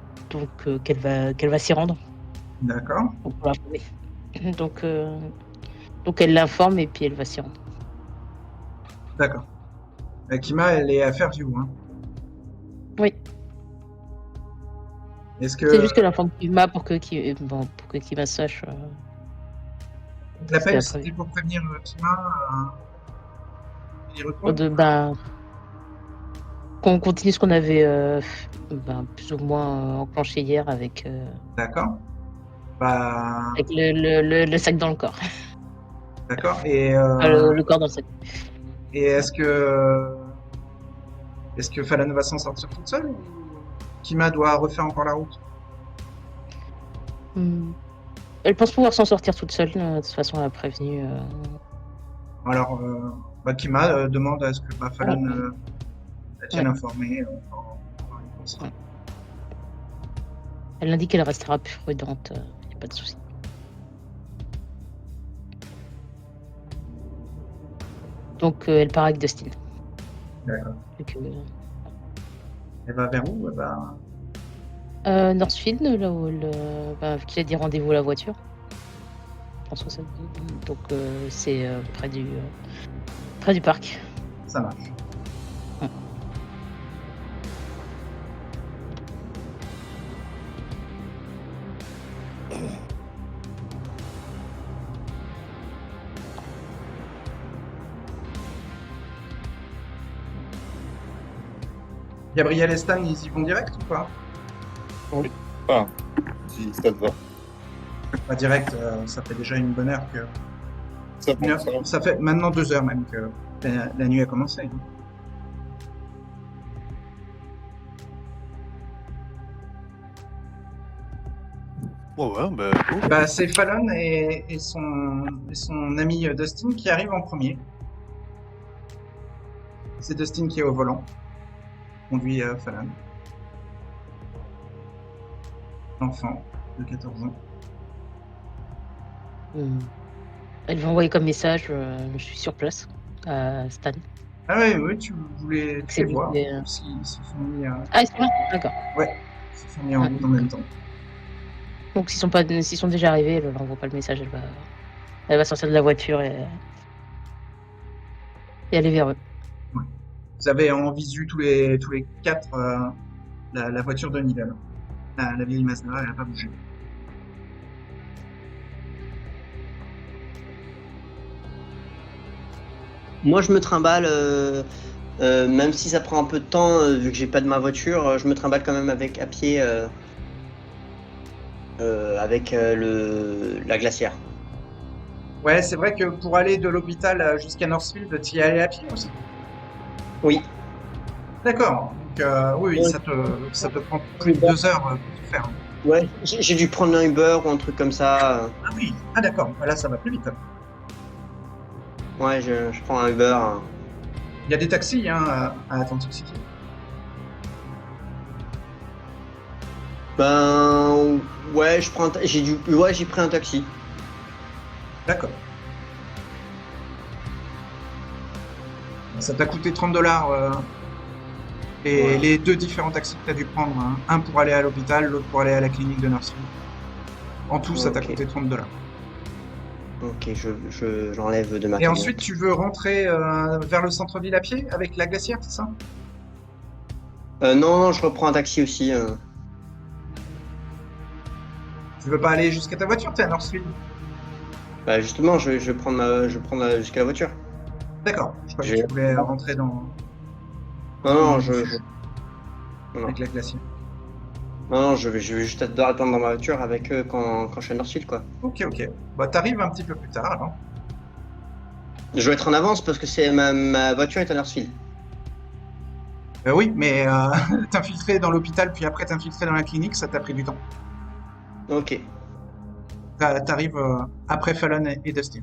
va s'y rendre. D'accord. Pour l'informer. Donc elle l'informe et puis elle va s'y rendre. D'accord. Kima, elle est à Fairview, hein. Oui. Est-ce que C'est juste qu'elle informe Kima pour que Kima sache. l'appel, c'était c'était pour prévenir Kima qu'il y retourne? Qu'on continue ce qu'on avait plus ou moins enclenché hier avec D'accord. Bah, le sac dans le corps. D'accord. Et, Le corps dans le sac. et est-ce que Fallon va s'en sortir toute seule ou Kima doit refaire encore la route? Elle pense pouvoir s'en sortir toute seule. De toute façon, elle a prévenu. Alors, Kima demande à ce que Fallon la tienne informée. Pendant les courses. Ouais. Elle indique qu'elle restera prudente. Il n'y a pas de souci. Donc, elle part avec Dustin. D'accord. Donc, Elle va vers où? Elle va... Northfield, là où vu qu'il a dit rendez-vous à la voiture. François, donc c'est près du parc. Ça marche. Ouais. Gabriel et Stan, ils y vont direct ou pas? Enfin, si ça te va. Pas direct, ça fait déjà une bonne heure que... Ça, bon, ça va. Ça fait maintenant 2 heures même que la nuit a commencé. Ouais, ben, go. Bah, c'est Fallon et son ami Dustin qui arrivent en premier. C'est Dustin qui est au volant. Conduit Fallon. L'enfant de 14 ans. Elle va envoyer comme message je suis sur place à Stan. Ah oui, tu voulais C'est les voir. lui, S'ils se sont mis, Ah, c'est bon, d'accord. ils se sont mis en Ouais. route en même temps. Donc s'ils sont déjà arrivés, elle n'envoie pas le message, elle va sortir de la voiture et aller vers eux. Vous avez en visu tous les 4 la voiture de Needle. La vieille Mazda, elle n'a pas bougé. Moi, je me trimballe, même si ça prend un peu de temps, vu que j'ai pas de ma voiture, je me trimballe quand même à pied avec la glacière. Ouais, c'est vrai que pour aller de l'hôpital jusqu'à Northfield, tu y allais à pied aussi. Oui. D'accord. Donc, oui, Ouais. ça te prend plus de 2 heures pour tout faire. Ouais. J'ai dû prendre un Uber ou un truc comme ça. Ah oui, ah d'accord. Là, ça va plus vite. Ouais, je prends un Uber. Il y a des taxis à Atlantic City. Ben ouais, j'ai pris un taxi. D'accord. Ça t'a coûté $30 Ouais. les 2 différents taxis que tu as dû prendre. Hein. Un pour aller à l'hôpital, l'autre pour aller à la clinique de Northfield. En tout, ça t'a Ok. coûté $30. Ok, j'enlève de ma Et cagnotte. ensuite, tu veux rentrer vers le centre-ville à pied avec la glacière, c'est ça? Non, je reprends un taxi aussi. Tu veux pas aller jusqu'à ta voiture, t'es à Northfield. Bah justement, je vais prendre jusqu'à la voiture. D'accord. Je crois que J'ai- tu voulais rentrer dans Non, non, avec la glacière. je vais juste attendre dans ma voiture avec eux quand je suis à Northfield, quoi. Ok. Bah, t'arrives un petit peu plus tard, alors. Je vais être en avance parce que ma voiture est à Northfield. Oui, mais t'infiltrer dans l'hôpital, puis après t'infiltrer dans la clinique, ça t'a pris du temps. Ok. T'arrives après Fallon et Dustin.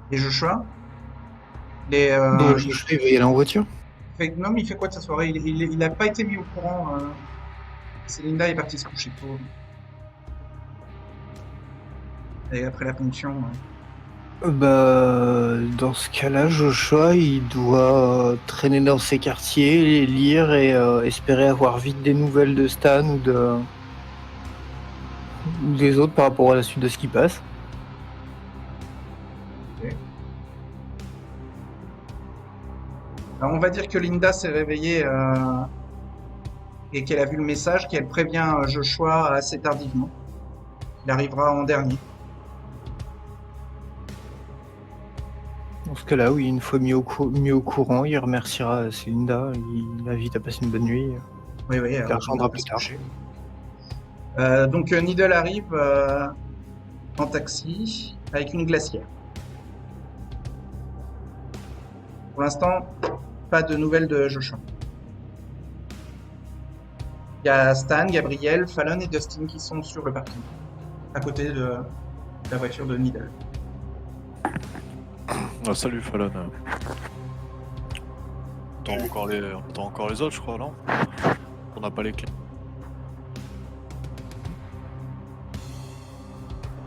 Et Joshua? Donc, je vais y aller en voiture. Non, mais il fait quoi de sa soirée? Il a pas été mis au courant. Célinda est partie se coucher tôt. Et après la ponction. Dans ce cas-là, Joshua, il doit traîner dans ses quartiers, lire et espérer avoir vite des nouvelles de Stan ou des autres par rapport à la suite de ce qui passe. Alors, on va dire que Linda s'est réveillée et qu'elle a vu le message, qu'elle prévient Joshua assez tardivement. Il arrivera en dernier. Dans ce cas-là, oui, une fois mis au courant, il remerciera Célinda, il l'invite à passer une bonne nuit. Oui, rejoindra plus tard. Donc Needle arrive en taxi avec une glacière. Pour l'instant, pas de nouvelles de Joshua. Il y a Stan, Gabriel, Fallon et Dustin qui sont sur le parking, à côté de la voiture de Needle. Ah, salut Fallon. On entend encore les autres, je crois, non? On n'a pas les clés.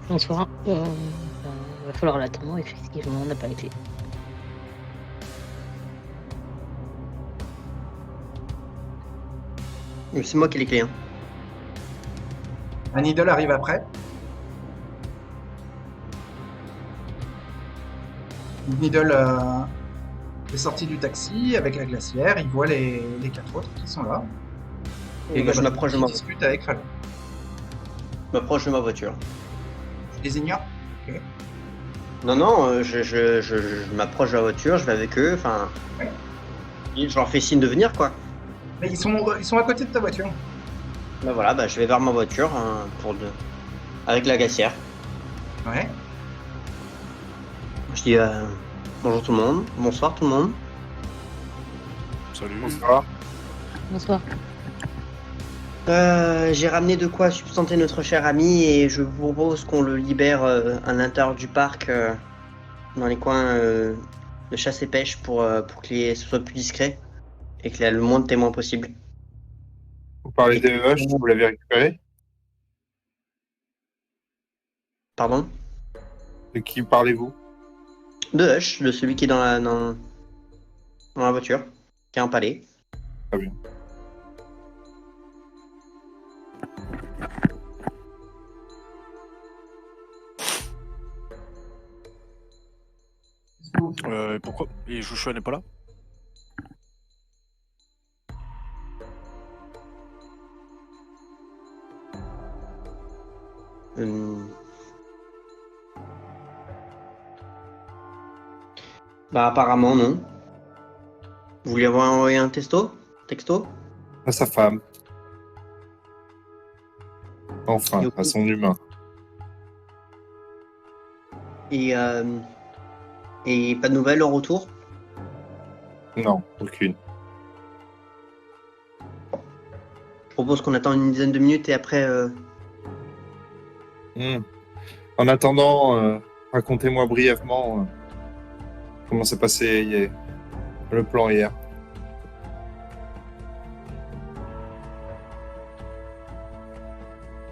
Bonsoir. Va falloir l'attendre, effectivement, on n'a pas les clés. C'est moi qui ai les clés. Hein. Un Needle arrive après. Needle est sorti du taxi avec la glacière. Il voit les 4 autres qui sont là. Et je m'approche de il ma discute avec Fallon. voiture. Tu les ignores? Ok. Non, non, je m'approche de la voiture, je vais avec eux, enfin. Ouais. Et je leur fais signe de venir, quoi. Mais ils sont à côté de ta voiture. Bah voilà, bah je vais vers ma voiture avec la glacière. Ouais. Je dis bonjour tout le monde, bonsoir tout le monde. Salut. Bonsoir. Bonsoir. J'ai ramené de quoi substanter notre cher ami et je vous propose qu'on le libère à l'intérieur du parc, dans les coins de chasse et pêche pour que ce soit plus discret et qu'il y ait le moins de témoins possible. Vous parlez des Hush, vous l'avez récupéré? Pardon? De qui parlez-vous? De Hush, de celui qui est dans la voiture, qui est empalé. Très bien. Pourquoi? Et Joshua n'est pas là? Bah apparemment non. Vous lui avez envoyé un texto? À sa femme. Enfin, Yo. à son humain. Et pas de nouvelles au retour? Non, aucune. Je propose qu'on attende une dizaine de minutes et après... En attendant, racontez-moi brièvement comment s'est passé le plan hier.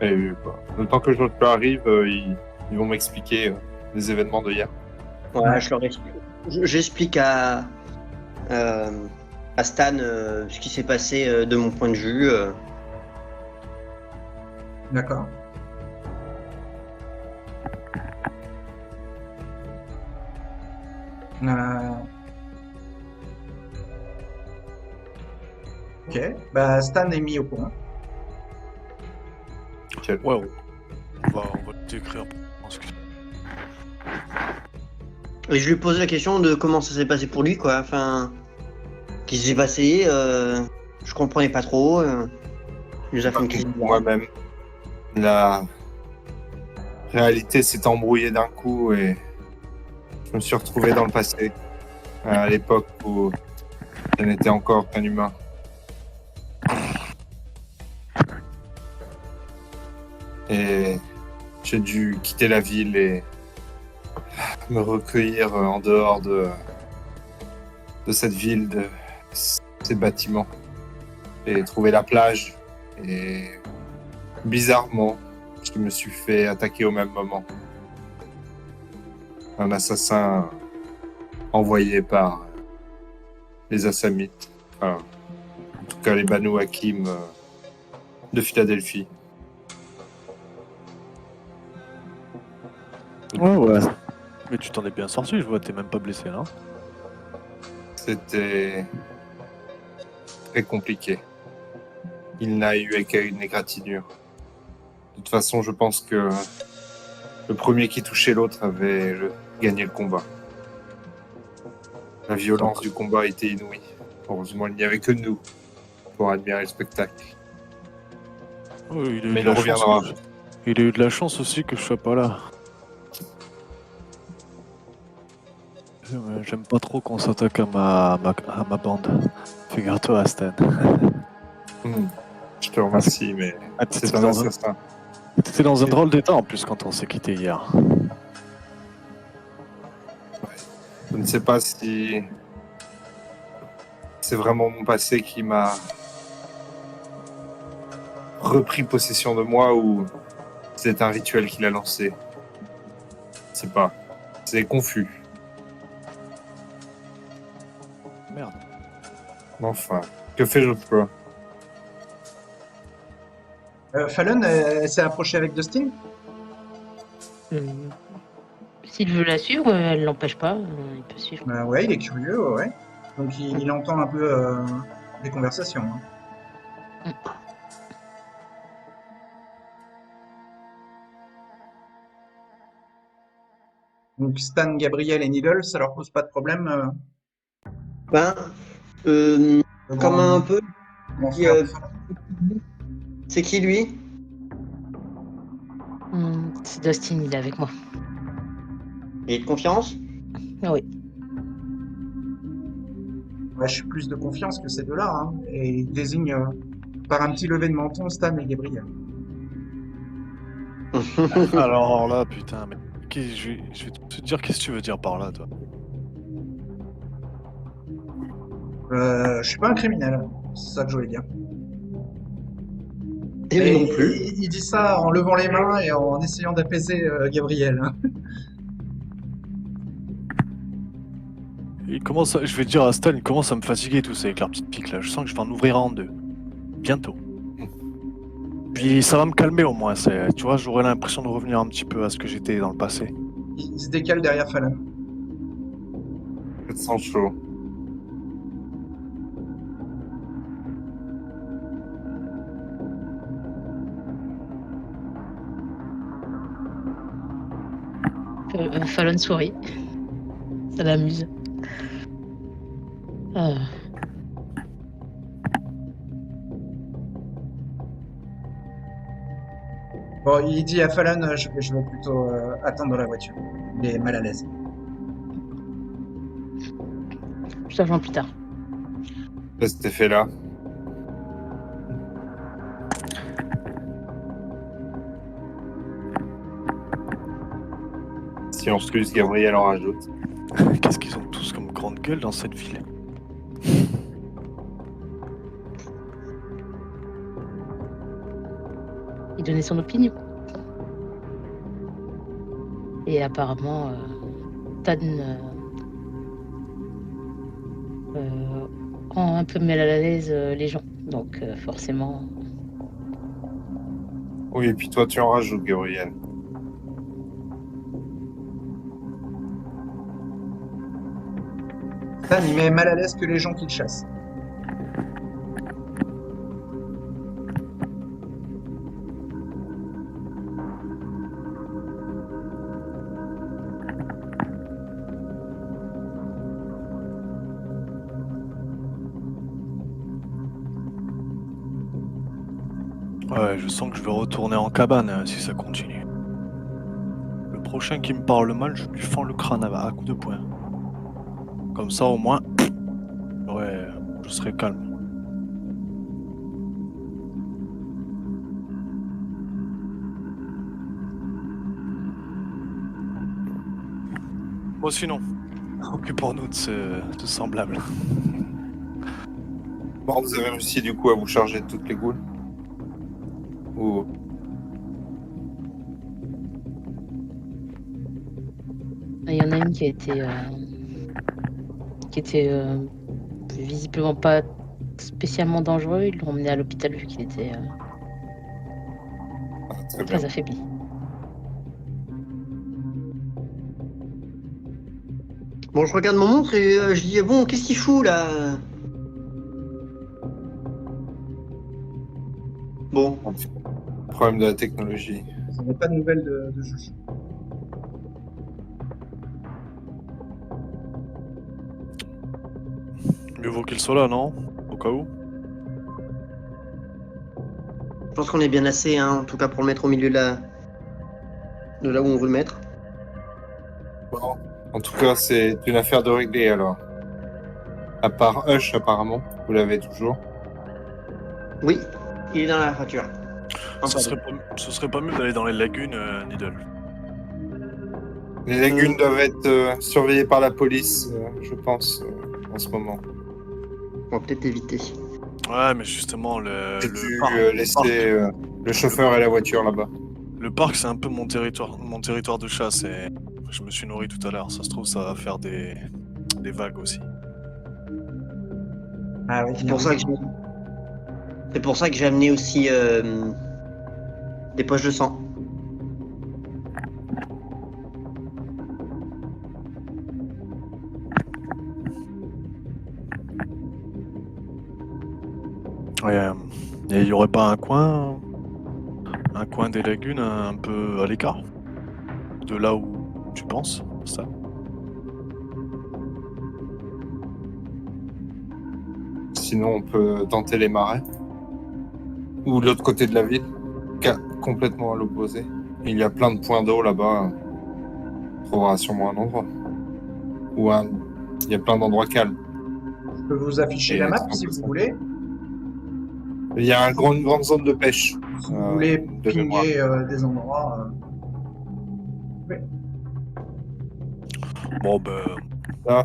Et, le temps que Joshua arrive, ils vont m'expliquer les événements de hier. Ouais, je leur explique. J'explique à Stan ce qui s'est passé de mon point de vue. D'accord. Ok, bah Stan est mis au courant. Ouais, on va t'écrire. Et je lui pose la question de comment ça s'est passé pour lui, quoi. Enfin, qu'est-ce qui s'est passé je comprenais pas trop. Il nous a fait une crise. Moi-même, la réalité s'est embrouillée d'un coup et je me suis retrouvé dans le passé, à l'époque où je n'étais encore qu'un humain. Et j'ai dû quitter la ville et me recueillir en dehors de cette ville, de ces bâtiments, et trouver la plage. Et bizarrement, je me suis fait attaquer au même moment. Un assassin envoyé par les Assamites, enfin, en tout cas les Banu Hakim de Philadelphie. Ouais. Mais tu t'en es bien sorti, je vois, t'es même pas blessé, non? C'était très compliqué. Il n'a eu qu'une égratignure. De toute façon, je pense que le premier qui touchait l'autre avait gagné le combat. La violence du combat était inouïe. Heureusement, il n'y avait que nous pour admirer le spectacle. Oui, Mais il reviendra. Il a eu de la chance aussi que je sois pas là. J'aime pas trop qu'on s'attaque à ma bande. Figure-toi, Stan. Je te remercie, mais Ah, c'est un assassin. T'étais dans un drôle d'état en plus quand on s'est quitté hier. Je ne sais pas si c'est vraiment mon passé qui m'a repris possession de moi ou c'est un rituel qu'il a lancé. Je sais pas. C'est confus. Merde. Enfin, que fais-je autre fois? Fallon, elle s'est approchée avec Dustin? Euh, S'il veut la suivre, elle l'empêche pas, il peut suivre. Ouais, il est curieux, ouais. Donc il entend un peu des conversations. Hein. Donc Stan, Gabriel et Needle, ça leur pose pas de problème Ben, le comme grand- un peu. grand qui, frère de euh, Fallon. C'est qui lui? C'est Dustin, il est avec moi. Il est de confiance? Ah oui. Ouais, je suis plus de confiance que ces deux-là. Hein. Et il désigne par un petit lever de menton Stan et Gabriel. Alors là, putain, mais je vais te dire qu'est-ce que tu veux dire par là, toi. Je suis pas un criminel, c'est ça que je voulais dire. Et lui non plus. Il dit ça en levant les mains et en essayant d'apaiser Gabriel. Hein. Je vais te dire à Stan, il commence à me fatiguer tout ça avec leur petite pique là. Je sens que je vais en ouvrir en deux. Bientôt. Puis ça va me calmer au moins. Tu vois, j'aurai l'impression de revenir un petit peu à ce que j'étais dans le passé. Il se décale derrière Fallon. Je te sens chaud. Fallon sourit. Ça l'amuse. Bon, il dit à Fallon, je vais plutôt attendre dans la voiture. Il est mal à l'aise. Je te rejoins plus tard. Fais cet effet-là. Si en plus Gabriel en rajoute. Qu'est-ce qu'ils ont tous comme grande gueule dans cette ville? Il donnait son opinion. Et apparemment, Tan rend un peu mal à l'aise les gens. Donc forcément, Oui, et puis toi tu en rajoutes, Gabriel. Stan, il met mal à l'aise que les gens qu'il chasse. Ouais, je sens que je vais retourner en cabane si ça continue. Le prochain qui me parle mal, je lui fends le crâne à coups de poing. Comme ça, au moins, ouais, je serai calme. Bon, sinon, occupons-nous de semblables. Bon, vous avez réussi du coup à vous charger de toutes les goules? Ou... il y en a une qui était visiblement pas spécialement dangereux. Ils l'ont emmené à l'hôpital vu qu'il était Très bien. très affaibli. Bon, je regarde mon montre et je dis bon, qu'est-ce qu'il fout là? Bon, Problème de la technologie. Vous n'avez pas de nouvelles de juge. Mieux vaut qu'il soit là, non? Au cas où. je pense qu'on est bien assez, hein, en tout cas pour le mettre au milieu de là où on veut le mettre. Bon, En tout cas, c'est une affaire de régler alors. À part Hush, apparemment, vous l'avez toujours. Oui, il est dans la voiture. Ce serait pas mieux d'aller dans les lagunes, Needle. Les lagunes doivent être surveillées par la police, je pense, en ce moment. On va peut-être éviter. Ouais, mais justement, J'ai dû laisser le chauffeur et la voiture là-bas. le parc, c'est un peu mon territoire de chasse. Et je me suis nourri tout à l'heure. Ça se trouve, ça va faire des vagues aussi. Ah oui, C'est pour ça que j'ai amené aussi des poches de sang. Ouais, et il y aurait pas un coin des lagunes un peu à l'écart de là où tu penses, ça? Sinon, on peut tenter les marais. Ou l'autre côté de la ville, complètement à l'opposé. Il y a plein de points d'eau là-bas. On trouvera sûrement un endroit. Il y a plein d'endroits calmes. Je peux vous afficher Et la map c'est si un peu vous ça. voulez. Il y a une grande zone de pêche. Si vous voulez de mémoire. pinguer des endroits. Bon, ben, Ça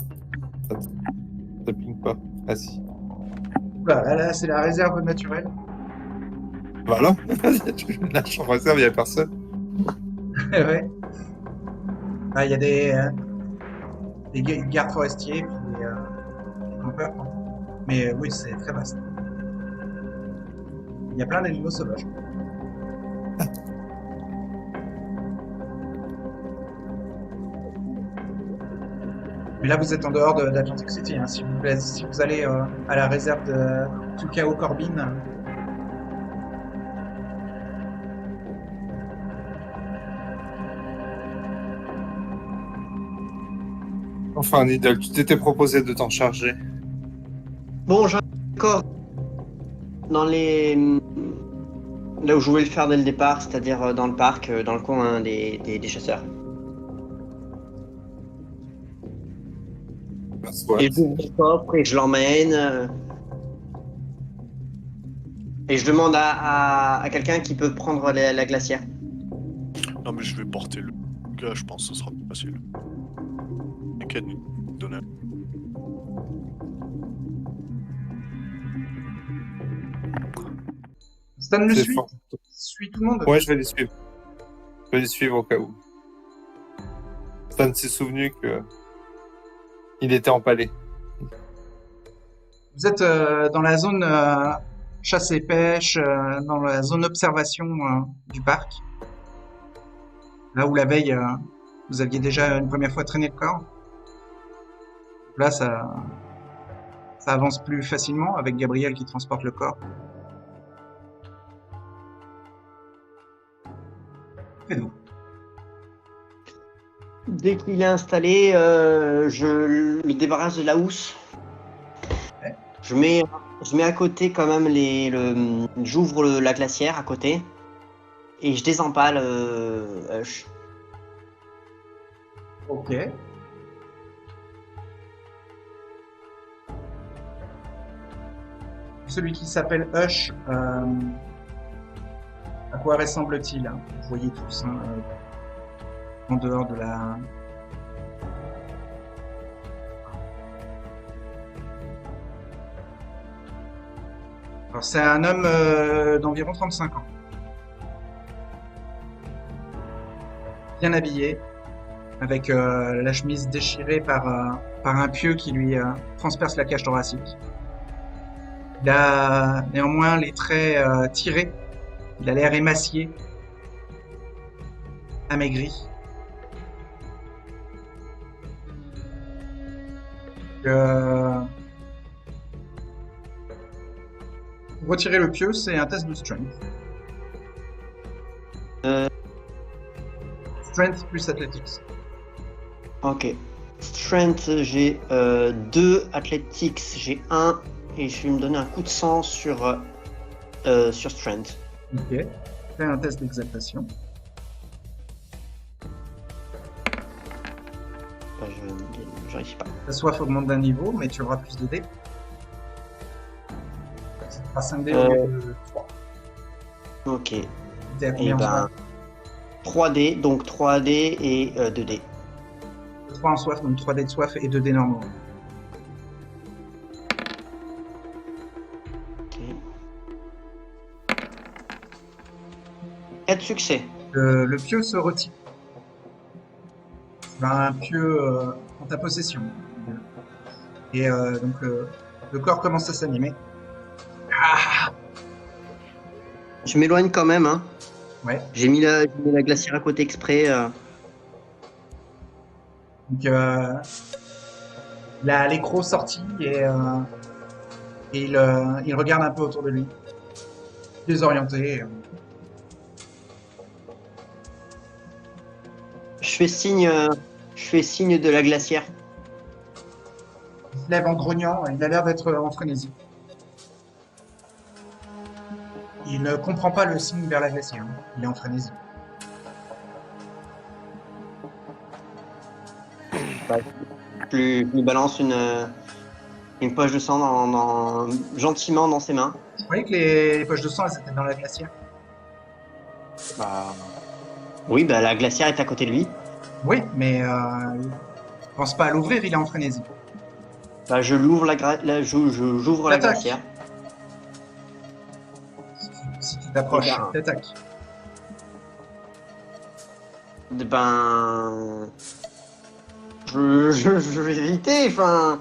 pique pas. Ah si. Voilà, là, c'est la réserve naturelle. Voilà. Là, je suis en réserve, il n'y a personne. Ouais. Ah, il y a des gardes forestiers puis des campeurs, quoi. Mais oui, c'est très vaste. Il y a plein d'animaux sauvages. Mais là, vous êtes en dehors d'Atlantic City, hein. Si vous allez à la réserve de Tukao Corbin, Enfin, Needle, tu t'étais proposé de t'en charger. Bon, j'ai encore dans les là où je voulais le faire dès le départ, c'est-à-dire dans le parc, dans le coin des chasseurs. Bah, soit. Et je ouvre le coffre et je l'emmène. Et je demande à quelqu'un qui peut prendre la glacière. non, mais je vais porter le gars, je pense que ce sera plus facile. T'inquiète, donner. Stan le C'est suit. fort. Suit tout le monde. Ouais, je vais les suivre. Je vais les suivre au cas où. Stan s'est souvenu que il était empalé. Vous êtes dans la zone chasse et pêche, dans la zone observation du parc. Là où la veille, vous aviez déjà une première fois traîné le corps. Là, ça avance plus facilement avec Gabriel qui transporte le corps. Faites-vous. Dès qu'il est installé, je le débarrasse de la housse. Ouais. Je mets à côté quand même j'ouvre la glacière à côté et je désempale Hush. Ok. Celui qui s'appelle Hush, à quoi ressemble-t-il? Vous voyez tous, hein, en dehors de la... Alors, c'est un homme d'environ 35 ans. Bien habillé, avec la chemise déchirée par un pieu qui lui transperce la cage thoracique. Il a néanmoins les traits tirés. Il a l'air émacié, amaigri. Pour retirer le pieu, c'est un test de strength. Strength plus athletics. Ok. Strength, j'ai 2. Athletics, j'ai 1. Et je vais me donner un coup de sang sur Strength. Ok. Fais un test d'exaltation. Bah, je je réussis pas. Ta soif augmente d'un niveau, mais tu auras plus de dés. Ça fera 5 dés au lieu de 3. Ok. T'es à Et combien en ben soif 3D, donc 3D et 2D. 3 en soif, donc 3 dés de soif et 2 dés normaux. Ok. 4 succès. Le pieu se retire. Tu as un pieu en ta possession. Et donc le corps commence à s'animer. Ah Je m'éloigne quand même, hein. ouais. J'ai mis la glacière à côté exprès. Donc il a l'écrou sorti et il regarde un peu autour de lui. Désorienté. Je fais signe de la glacière. Il se lève en grognant. Il a l'air d'être en frénésie. Il ne comprend pas le signe vers la glacière. Il est en frénésie. Je lui balance une poche de sang gentiment dans ses mains. Je croyais que les poches de sang, elles étaient dans la glacière. Oui, bah la glacière est à côté de lui. Oui, mais il pense pas à l'ouvrir, il est en frénésie. Bah, je l'ouvre j'ouvre la T'attaques. glacière. Si tu t'approches, Eh ben. t'attaques. Ben, je vais éviter. Enfin,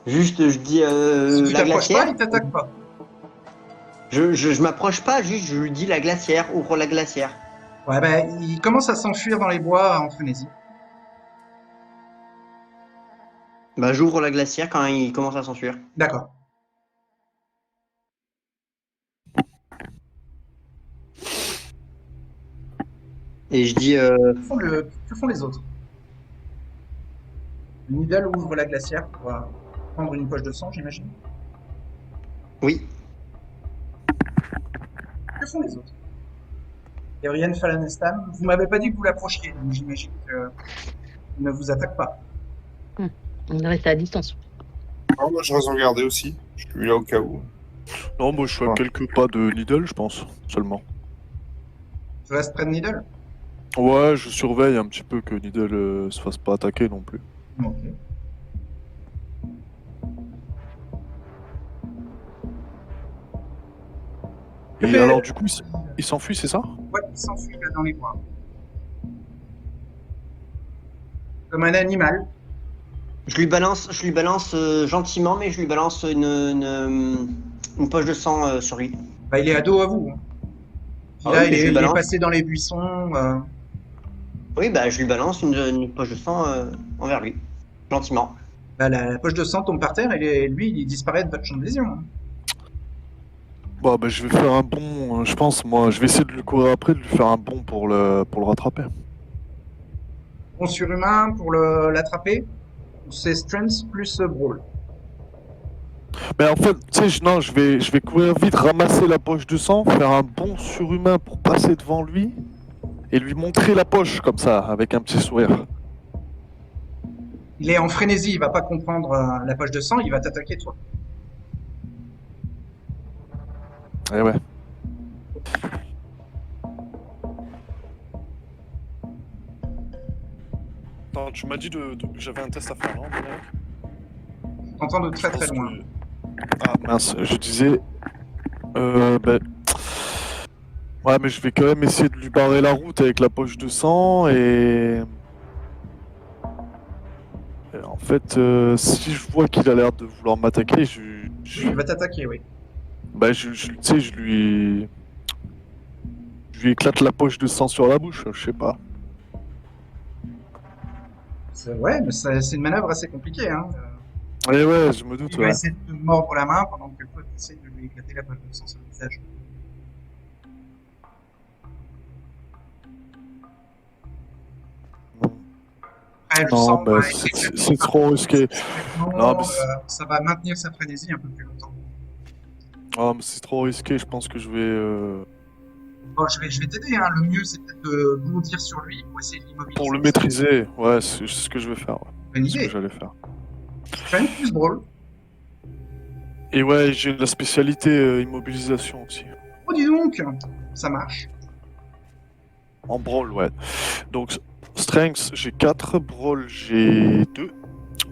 juste je dis Si tu la t'approches glacière. pas, il t'attaque pas. Je m'approche pas, juste je lui dis la glacière, ouvre la glacière. Ouais, ben, il commence à s'enfuir dans les bois en frénésie. Bah, j'ouvre la glacière quand il commence à s'enfuir. D'accord. Et je dis Que font les autres? Nidal ouvre la glacière pour prendre une poche de sang, j'imagine. oui. Que font les autres? Gabriel Falanestam, vous m'avez pas dit que vous l'approchiez, donc j'imagine qu'il ne vous attaque pas. On reste à distance. Oh, moi, je reste en garder aussi. Je suis là au cas où. Non, moi je suis à Ouais. quelques pas de Needle, je pense, seulement. Je reste près de Nidal. Ouais, je surveille un petit peu que Needle se fasse pas attaquer non plus. Ok. Et Mais- alors du coup, il s'enfuit, c'est ça? Ouais, il s'enfuit là dans les bois. Comme un animal. Je lui balance gentiment, mais je lui balance une poche de sang sur lui. Bah, il est à dos à vous. Hein. Ah Là, oui, il mais je est, lui il est balance. passé dans les buissons. Oui, bah, je lui balance une poche de sang envers lui, gentiment. Bah, la poche de sang tombe par terre et lui, il disparaît de votre champ de vision. Hein. Bah, je vais faire un bond, je pense, moi, je vais essayer de lui courir après, de lui faire un bond pour le rattraper. Bon surhumain pour l'attraper. C'est strength plus brawl. Mais en fait, tu sais, non, je vais courir vite, ramasser la poche de sang, faire un bond surhumain pour passer devant lui et lui montrer la poche comme ça, avec un petit sourire. Il est en frénésie, il va pas comprendre la poche de sang, il va t'attaquer toi. Eh ouais. Attends, tu m'as dit que j'avais un test à faire, non? T'entends de très très loin. Ah mince, je disais... Ouais, mais je vais quand même essayer de lui barrer la route avec la poche de sang et en fait, si je vois qu'il a l'air de vouloir m'attaquer, Il va t'attaquer, oui. tu sais, je lui éclate la poche de sang sur la bouche, je sais pas. Ouais, mais c'est une manœuvre assez compliquée. Hein. Eh ouais, je me doute, Il va ouais. essayer de te mordre la main pendant que toi tu essaies de lui éclater la poche de sang sur le visage. Après, le Non, sang bah, va c'est être c'est trop risqué. Non, mais ça va maintenir sa frénésie un peu plus longtemps. Ah, mais c'est trop risqué, je pense que je vais... Bon, je vais t'aider. Hein. Le mieux, c'est peut-être de bondir sur lui pour essayer de l'immobiliser. Pour le maîtriser, ouais, c'est ce que je vais faire. Ouais. Bonne C'est ce que idée. j'allais faire. Strength plus brawl. Et ouais, j'ai la spécialité immobilisation aussi. Oh, dis donc, ça marche. En brawl, ouais. Donc, strength, j'ai 4, brawl, j'ai 2,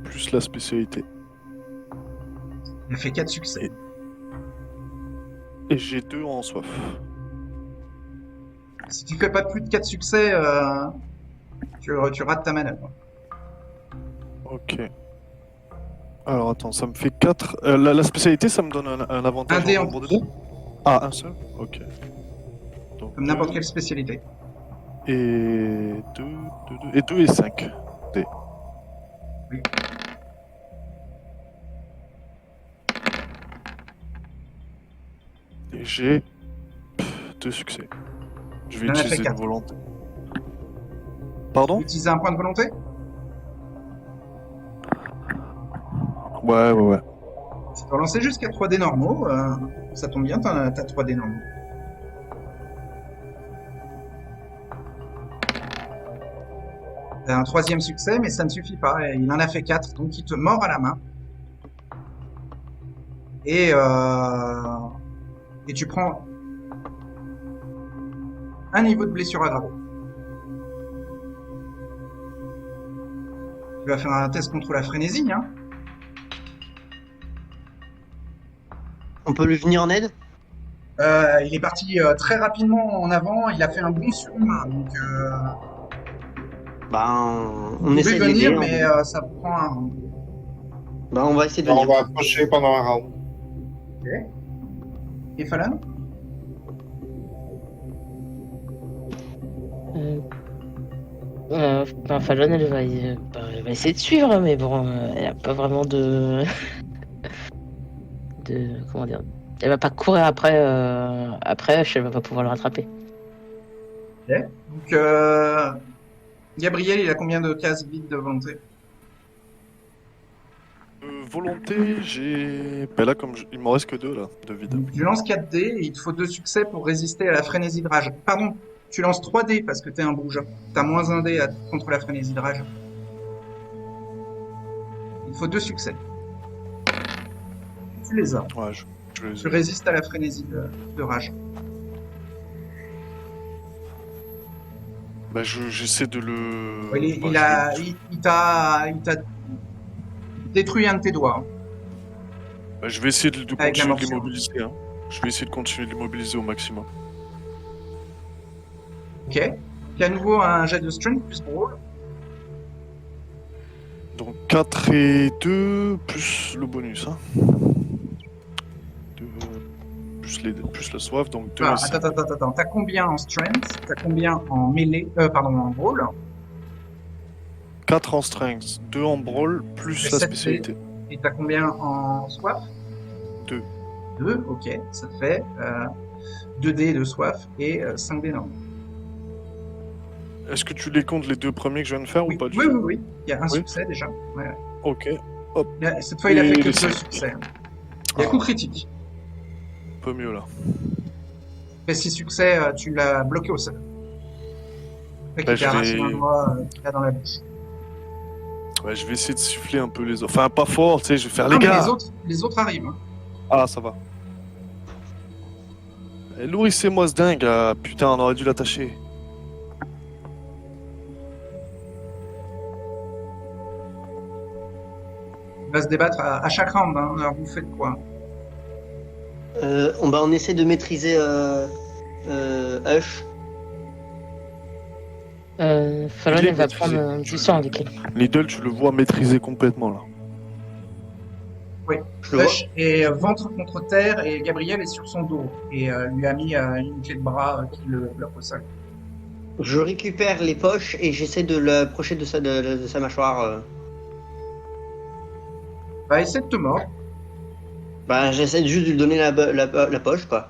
plus la spécialité. Il a fait 4 succès. Et j'ai 2 en soif. Si tu fais pas plus de 4 succès, tu rates ta manœuvre. Ok. Alors attends, ça me fait 4. La spécialité, ça me donne un avantage Un dé en en nombre de plus. dés. Ah, un seul. Ok. Donc, Comme n'importe 2 quelle spécialité. et 2, 2, et 2 et 5 dés. Oui. Et j'ai 2 succès. Je vais Il en a fait utiliser une 4. volonté. Pardon? Utiliser un point de volonté? Ouais. Tu peux relancer jusqu'à 3 dés normaux. Ça tombe bien, t'as 3 dés normaux. T'as un 3e succès, mais ça ne suffit pas. Et il en a fait 4, donc il te mord à la main. Et tu prends un niveau de blessure aggravée. Tu vas faire un test contre la frénésie, hein. On peut lui venir en aide? Il est parti très rapidement en avant, il a fait un bond surhumain, donc On vous essaie pouvez de l'aider. venir, mais ça prend un round. On va essayer de On venir. va approcher pendant un round. Et Falan? Fallon, elle va essayer de suivre, mais bon, elle a pas vraiment de. Comment dire? Elle va pas courir après, elle va pas pouvoir le rattraper. Donc, Gabriel, il a combien de cases vides de volonté? Volonté, j'ai. Ben là, il m'en reste que 2 là, de vide. Donc, tu lances 4 dés et il te faut 2 succès pour résister à la frénésie de rage. Pardon, tu lances 3 dés parce que t'es un bouge. T'as moins 1 dé contre la frénésie de rage. Il te faut 2 succès. Tu les as. Ouais, je les Tu ai. résistes à la frénésie de rage. Bah, j'essaie de le. Il t'a détruit un de tes doigts. Bah, je vais essayer de Avec la continuer de morsure. l'immobiliser. Hein. Je vais essayer de continuer de l'immobiliser au maximum. Ok. Il y a à nouveau un jet de strength plus brawl. Donc 4 et 2 plus le bonus. Hein. Plus la soif, donc 2 Ah, et 5. attends. T'as combien en strength? T'as combien en mêlée? En brawl? 4 en strength, 2 en brawl, plus Et la 7 spécialité. Et t'as combien en soif? 2. 2, ok. Ça te fait 2 dés de soif et 5 dés normaux. Est-ce que tu les comptes les 2 premiers que je viens de faire Oui, ou pas du oui, tout? oui. Il y a un Oui. succès déjà. Ouais. Ok, Cette fois, il a Et fait que les 2 cinq. succès. Il y a coup critique. un peu mieux là. Et 6 succès, tu l'as bloqué au sol. Fait Bah, qu'il t'a je arraché vais- un doigt qu'il a dans la bouche. Ouais, je vais essayer de siffler un peu les autres. Enfin, pas fort, tu sais, je vais faire Non, les mais gars. les autres arrivent. Hein. Ah, ça va. Nourrissez-moi ce dingue là. Putain, on aurait dû l'attacher. Il va se débattre à chaque round. Hein. Alors, vous faites quoi? On essaie de maîtriser Hush. Fallon, Il est elle va maîtrisé. prendre du sang avec elle. Needle, tu le vois maîtriser complètement là. Je le vois. Hush est ventre contre terre et Gabriel est sur son dos. Et lui a mis une clé de bras qui le bloque au sol. Je récupère les poches et j'essaie de l'approcher de sa mâchoire. Va essayer de te mordre. J'essaie juste de lui donner la poche, quoi.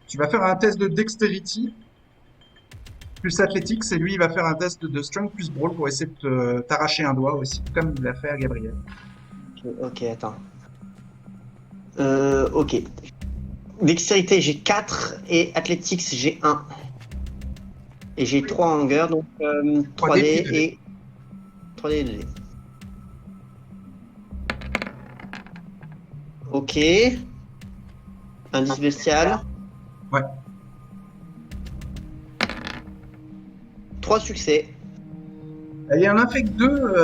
Tu vas faire un test de dexterity plus athletics et lui il va faire un test de strength plus brawl pour essayer de t'arracher un doigt aussi, comme il l'a fait à Gabriel. Ok, attends. Ok. Dextérité, j'ai 4 et Athletics, j'ai 1. Et j'ai 3 en gueule, donc 3D plus deux et 3D, 2D. Ok. Indice bestial. Ouais. 3 succès. Il y en a fait que 2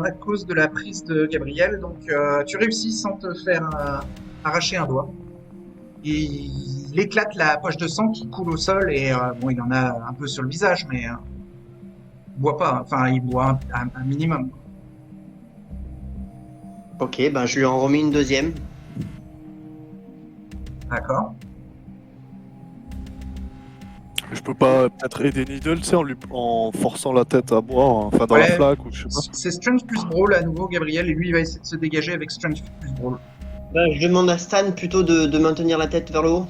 à cause de la prise de Gabriel, donc tu réussis sans te faire arracher un doigt. Il éclate la poche de sang qui coule au sol et bon, il en a un peu sur le visage, mais il boit pas, enfin il boit un minimum. Ok, ben je lui en remets une deuxième. D'accord. Je peux pas peut-être aider Needle, tu sais, en forçant la tête à boire, enfin dans la Ouais. flaque ou je sais pas. C'est Strength plus Brawl à nouveau, Gabriel, et lui il va essayer de se dégager avec Strength plus Brawl. Ben, je demande à Stan plutôt de maintenir la tête vers le haut.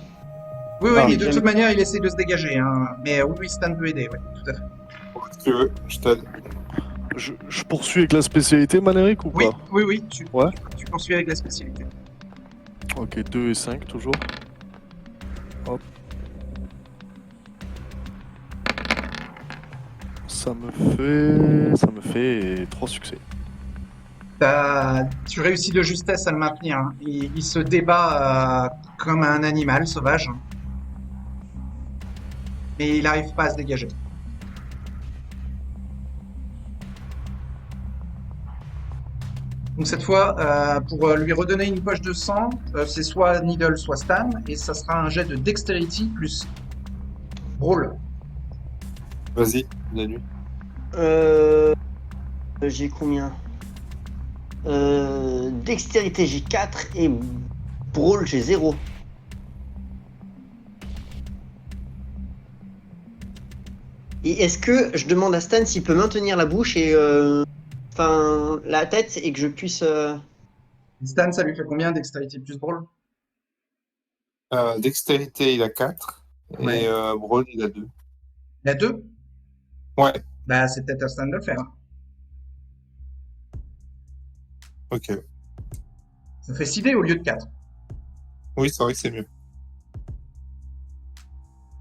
Oui, Ah, et de j'aime- toute manière il essaie de se dégager, hein. Mais oui, Stan peut aider, ouais, tout à fait. Si tu veux, je t'aide. Je poursuis avec la spécialité, Manéric, ou Oui, pas? oui, Ouais. tu poursuis avec la spécialité. Ok, 2 et 5 toujours. Hop. Ça me fait 3 succès. Tu réussis de justesse à le maintenir, hein. Il se débat comme un animal sauvage. Mais il n'arrive pas à se dégager. Donc cette fois, pour lui redonner une poche de sang, c'est soit Needle, soit Stan, et ça sera un jet de Dexterity plus Brawl. Vas-y, la nuit. J'ai combien Dextérité, j'ai 4 et Brawl, j'ai 0. Et est-ce que je demande à Stan s'il peut maintenir la bouche et enfin la tête et que je puisse. Stan, ça lui fait combien Dexterity plus Brawl? Dextérité, il a 4. Ouais. Et Brawl, il a 2. Il y a 2? Ouais, Bah, c'est peut-être à Stan de le faire. ok. Ça fait 6 dés au lieu de 4. Oui, c'est vrai que c'est mieux.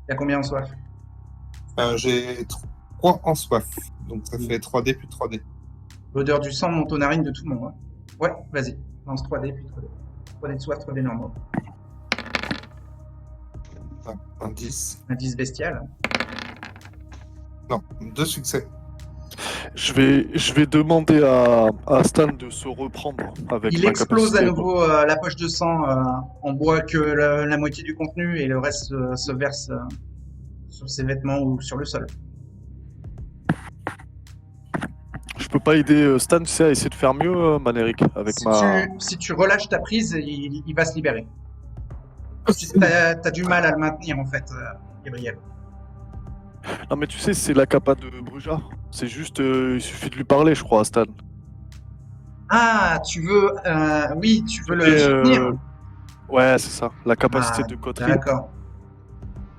Il y a combien en soif? J'ai 3 en soif. Donc ça fait 3D plus 3D. L'odeur du sang monte aux narines de tout le monde, hein. Ouais, vas-y. Lance 3D puis 3D. 3D de soif, 3D normaux. Un 10. Un 10 bestial. Non, 2 succès. Je vais demander à Stan de se reprendre avec Il ma explose à capacité. nouveau la poche de sang. On boit que la moitié du contenu et le reste se verse sur ses vêtements ou sur le sol. Je peux pas aider Stan, tu sais, à essayer de faire mieux, Manéric, avec Si tu relâches ta prise, il va se libérer. T'as du mal à le maintenir en fait, Gabriel. Non mais tu sais, c'est la capa de Bruja. C'est juste, il suffit de lui parler, je crois, à Stan. Ah, tu veux, oui, tu veux le Et, soutenir. Ouais, c'est ça, la capacité Ah, de coterie. D'accord.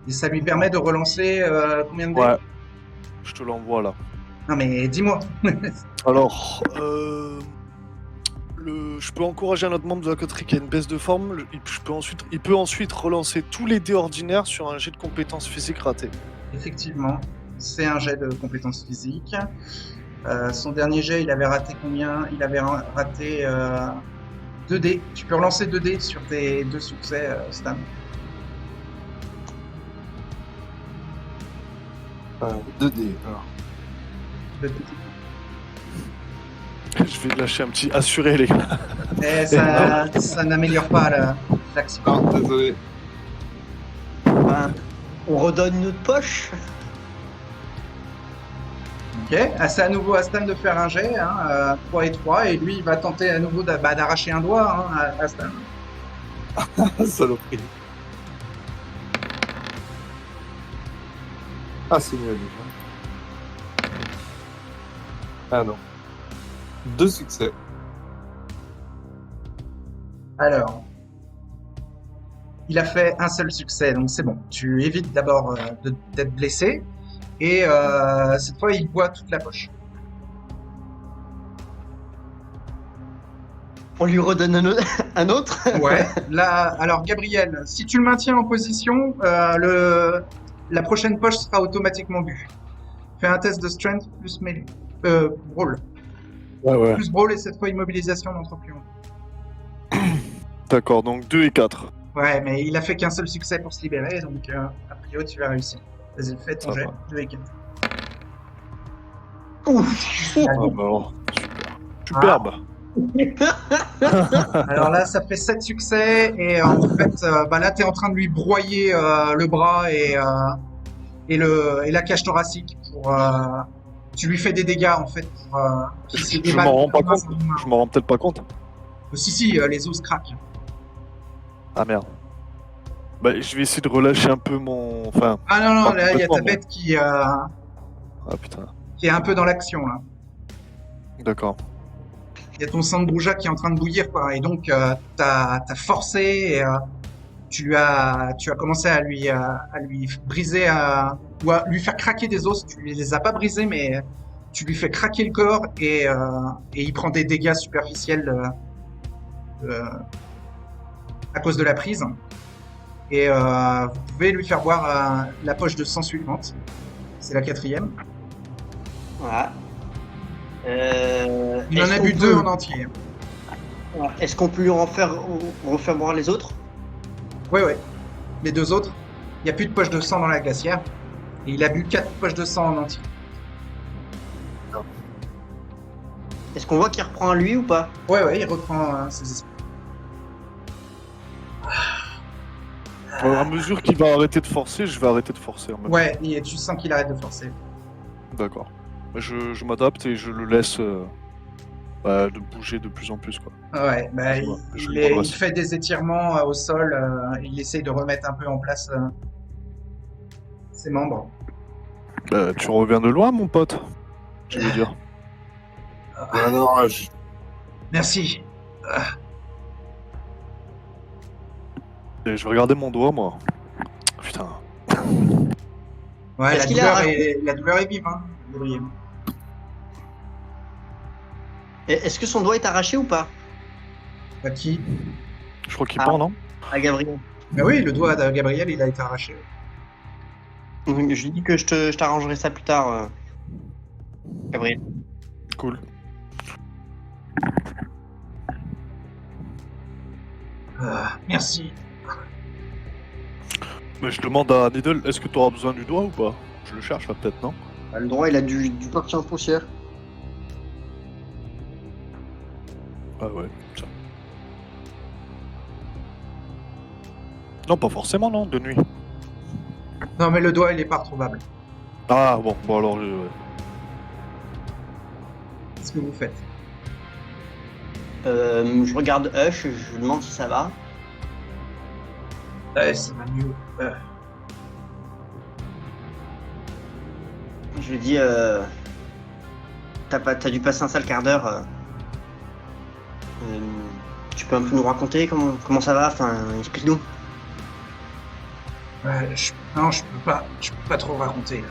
Et ça lui permet de relancer combien de dés? Ouais, je te l'envoie là. Non mais dis-moi. Alors, je peux encourager un autre membre de la coterie qui a une baisse de forme. Il peut ensuite relancer tous les dés ordinaires sur un jet de compétences physiques raté. Effectivement, c'est un jet de compétences physiques. Son dernier jet, il avait raté combien? Il avait raté 2 dés. Tu peux relancer 2 dés sur tes 2 succès, Stan. 2D. Alors. 2 dés. Je vais lâcher un petit assuré, les gars. Et ça n'améliore pas l'action. Non, désolé. Ben, on redonne notre poche. Ok, c'est à nouveau à Stan de faire un jet, hein, 3 et 3, et lui il va tenter à nouveau d'arracher un doigt, hein, à Stan. Saloperie. Ah, c'est mieux déjà. Ah non. 2 succès. Alors, il a fait un seul succès, donc c'est bon. Tu évites d'abord d'être blessé, et cette fois il boit toute la poche. On lui redonne un autre. Ouais, là, alors Gabriel, si tu le maintiens en position, la prochaine poche sera automatiquement bu. Fais un test de strength plus brawl. Ouais. Plus brawl et cette fois immobilisation non trop plus long. D'accord, donc 2 et 4. Ouais, mais il a fait qu'un seul succès pour se libérer, donc a priori tu vas réussir. Vas-y, fais ton Ça jet. va. 2 et 4. Ouf. Ah, Ah bah alors, superbe. Alors là, ça fait 7 succès et en fait, bah là, tu es en train de lui broyer le bras et la cage thoracique pour. Tu lui fais des dégâts en fait pour qu'il se Je débatte. m'en rends pas comme un compte. sang humain. Je m'en rends peut-être pas compte. Si, les os craquent. Ah merde. Bah, je vais essayer de relâcher un peu mon. Enfin. Ah non, Pas là, il y a ta complètement, mais- bête qui putain. est un peu dans l'action là. D'accord. Il y a ton sang de Brouja qui est en train de bouillir, quoi. Et donc, t'as forcé et tu as commencé à lui briser, ou à lui faire craquer des os. Tu les as pas brisés, mais tu lui fais craquer le corps et il prend des dégâts superficiels à cause de la prise. Et vous pouvez lui faire boire la poche de sang suivante. C'est la 4e. Voilà. Il en Est-ce a qu'on bu peut- 2 en entier. Est-ce qu'on peut lui refaire boire les autres? Ouais. Les 2 autres, il n'y a plus de poche de sang dans la glacière. Et il a bu 4 poches de sang en entier. Est-ce qu'on voit qu'il reprend à lui ou pas? Ouais, il reprend ses esprits. À mesure qu'il va arrêter de forcer, je vais arrêter de forcer en même Ouais, et tu sens qu'il arrête de forcer. temps. D'accord. Je m'adapte et je le laisse de bouger de plus en plus, quoi. Ouais, bah, Je il m'adresse. fait des étirements au sol, il essaye de remettre un peu en place ses membres. Bah, tu reviens de loin, mon pote. Je veux dire. Ah non, Merci. Et je vais regarder mon doigt, moi. Putain. Ouais, Est-ce qu'il a- la douleur est vive, hein, Gabriel. Est-ce que son doigt est arraché ou pas? À qui? Je crois qu'il Ah. pend, non? À Gabriel. Bah oui, le doigt de Gabriel, il a été arraché. Je lui dis que je t'arrangerai ça plus tard, Gabriel. Cool. Merci. Mais je demande à Needle, est-ce que tu auras besoin du doigt ou pas? Je le cherche là, peut-être, non? Bah, le droit, il a du papier en poussière. Ah ouais, ça. Non, pas forcément, non, de nuit. Non, mais le doigt, il est pas retrouvable. Ah bon, alors ouais. Qu'est-ce que vous faites? Je regarde Hush, je lui demande si ça va. Ouais, ça va mieux. Je lui dis, t'as dû passer un sale quart d'heure. Tu peux un peu nous raconter comment ça va? Enfin, explique-nous. Ouais, non, je peux pas trop raconter. Là.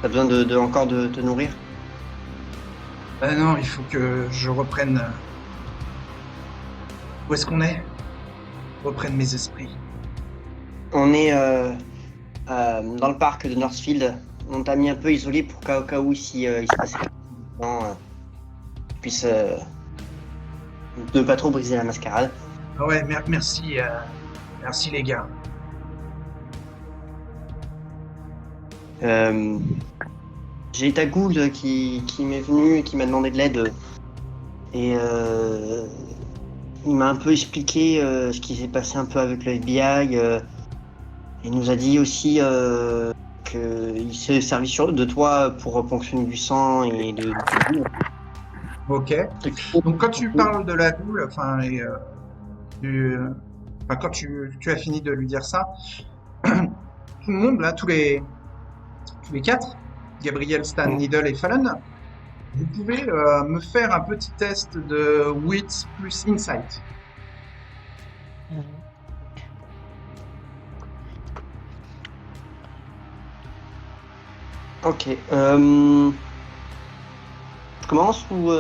T'as besoin encore de te nourrir? Bah non, il faut que je reprenne. Où est-ce qu'on est? Reprenne mes esprits. On est dans le parc de Northfield. On t'a mis un peu isolé pour qu'au cas où si il se passait quelque chose, tu puisses ne pas trop briser la mascarade. Ah ouais, merci, merci les gars. J'ai ta Gould qui m'est venu et qui m'a demandé de l'aide. Et il m'a un peu expliqué ce qui s'est passé un peu avec le FBI. Il nous a dit aussi qu'il s'est servi de toi pour ponctionner du sang et de... Ok. Donc quand tu parles de la boule, enfin, quand tu as fini de lui dire ça, tout le monde là, tous les 4, Gabriel, Stan, Needle et Fallon, vous pouvez me faire un petit test de Wits plus Insight. Ok. Je commence ou...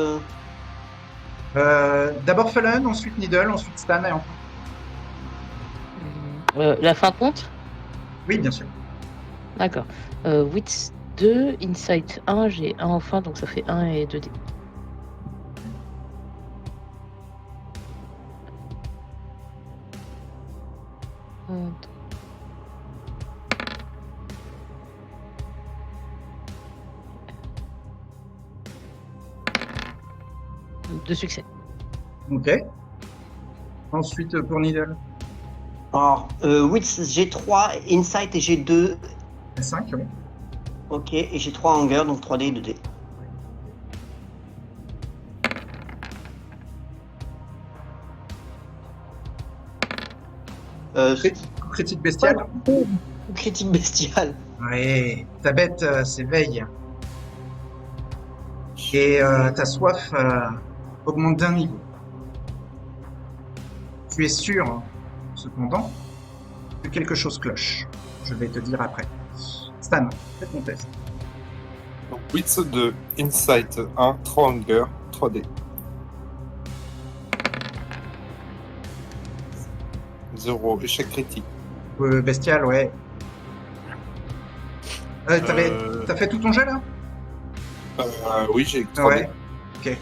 D'abord Fallon, ensuite Needle, ensuite Stan et enfin. La fin compte? Oui, bien sûr. D'accord. Wits 2, Insight 1, j'ai 1 en fin, donc ça fait 1 et 2 dés. Deux succès. Ok. Ensuite, pour Needle, Alors, Wits, j'ai 3, Insight et j'ai 2. 5, oui. Ok, et j'ai 3 Hunger, donc 3D et 2D. Critique bestiale. Critique bestiale. Ouais, ta bête s'éveille. Et ta soif augmente d'un niveau. Tu es sûr, cependant, que quelque chose cloche. Je vais te dire après. Stan, fais ton test. Donc, Wits de Insight 1, 3 Hunger, 3D. 0, échec critique. Bestial, ouais. T'as fait tout ton jet là? Oui, j'ai 3D. Ouais. Ok.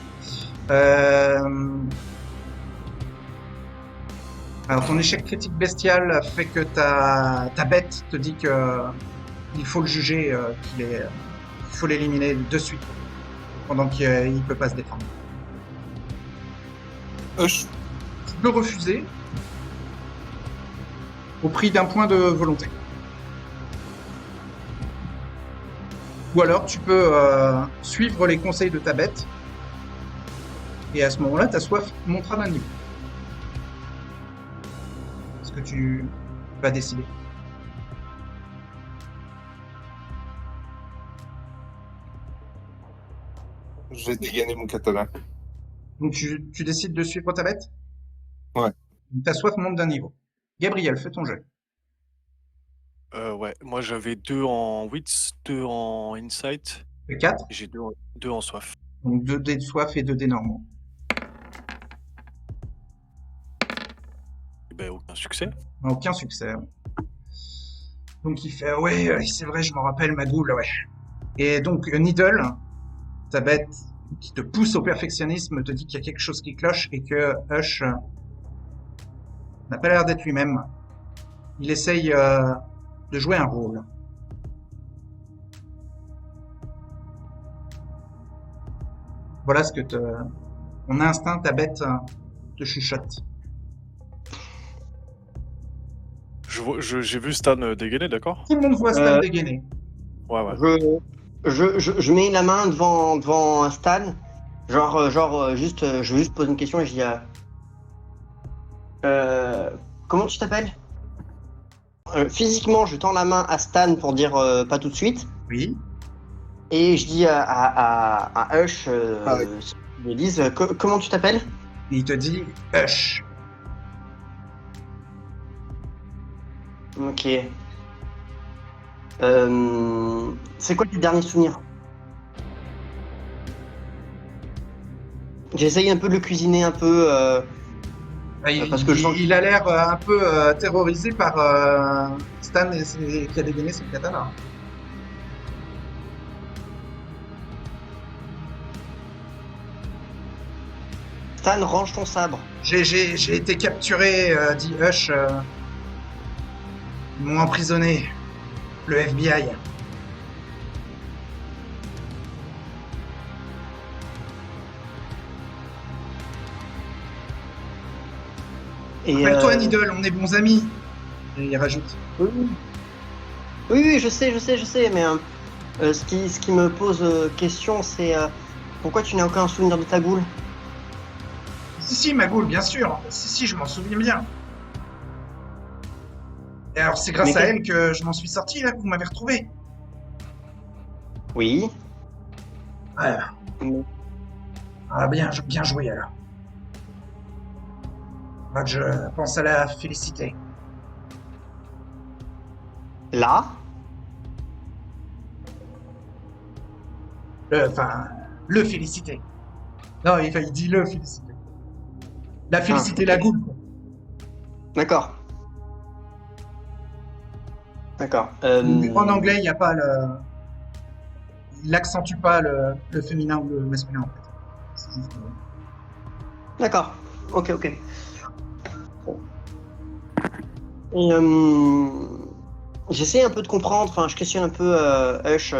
Alors ton échec critique bestial fait que ta bête te dit que il faut le juger, il faut l'éliminer de suite pendant qu'il peut pas se défendre. Hush. Tu peux refuser au prix d'un point de volonté. Ou alors tu peux suivre les conseils de ta bête et à ce moment-là ta soif montera d'un niveau. Est-ce que tu vas décider? J'ai dégainé mon katana. Donc tu décides de suivre ta bête? Ouais. Ta soif monte d'un niveau. Gabriel, fais ton jet. Ouais, moi j'avais 2 en Wits, 2 en Insight, Fais 4. et j'ai 2 en soif. Donc 2 dés de soif et 2 dés normaux. Eh ben, aucun succès. Aucun succès. Donc il fait ouais, c'est vrai, je m'en rappelle ma goule, ouais. Et donc Needle, ta bête qui te pousse au perfectionnisme, te dit qu'il y a quelque chose qui cloche et que Hush n'a pas l'air d'être lui-même. Il essaye de jouer un rôle. Voilà ce que ton instinct, ta bête te chuchote. J'ai vu Stan dégainer, d'accord? Tout le monde voit Stan dégainer. Ouais, ouais. Je mets la main devant Stan. Juste, je veux juste poser une question et je dis comment tu t'appelles? Physiquement, je tends la main à Stan pour dire pas tout de suite. Oui. Et je dis à Hush, ils me disent comment tu t'appelles? Et il te dit Hush. Ok. C'est quoi tes derniers souvenirs? J'essaye un peu de le cuisiner un peu. Parce que il a l'air un peu terrorisé par Stan qui a dégainé son katana. Stan, range ton sabre. J'ai été capturé, dit Hush. Ils m'ont emprisonné. Le FBI. Rappelle-toi, Needle, on est bons amis. Et il rajoute. Oui, je sais, mais ce qui me pose question, c'est pourquoi tu n'as aucun souvenir de ta goule? Si, ma goule, bien sûr. Si, je m'en souviens bien. Et alors, c'est grâce à elle que je m'en suis sorti, là, que vous m'avez retrouvé. Oui. Voilà. Ah, bien joué, alors. Je pense à la féliciter. Là? Le féliciter. Non, il dit le féliciter. La féliciter, la goule. D'accord. En anglais, il n'y a pas il accentue pas le féminin ou le masculin en fait. C'est juste, D'accord. Ok. Et j'essaie un peu de comprendre, enfin je questionne un peu Hush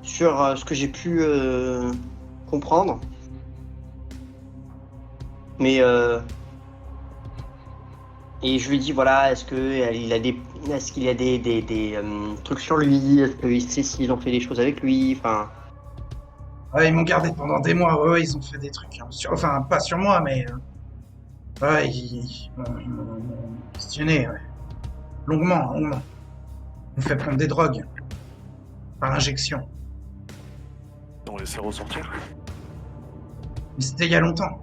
sur ce que j'ai pu comprendre. Mais et je lui dis voilà, est-ce qu'il y a des trucs sur lui, est-ce qu'il sait s'ils ont fait des choses avec lui, enfin. Ouais, ils m'ont gardé pendant des mois. Ouais, ils ont fait des trucs. Hein. Enfin, pas sur moi, mais ouais, ils m'ont questionné. Ouais. Longuement. Ils m'ont fait prendre des drogues par injection. On laissé ressortir. Mais c'était il y a longtemps.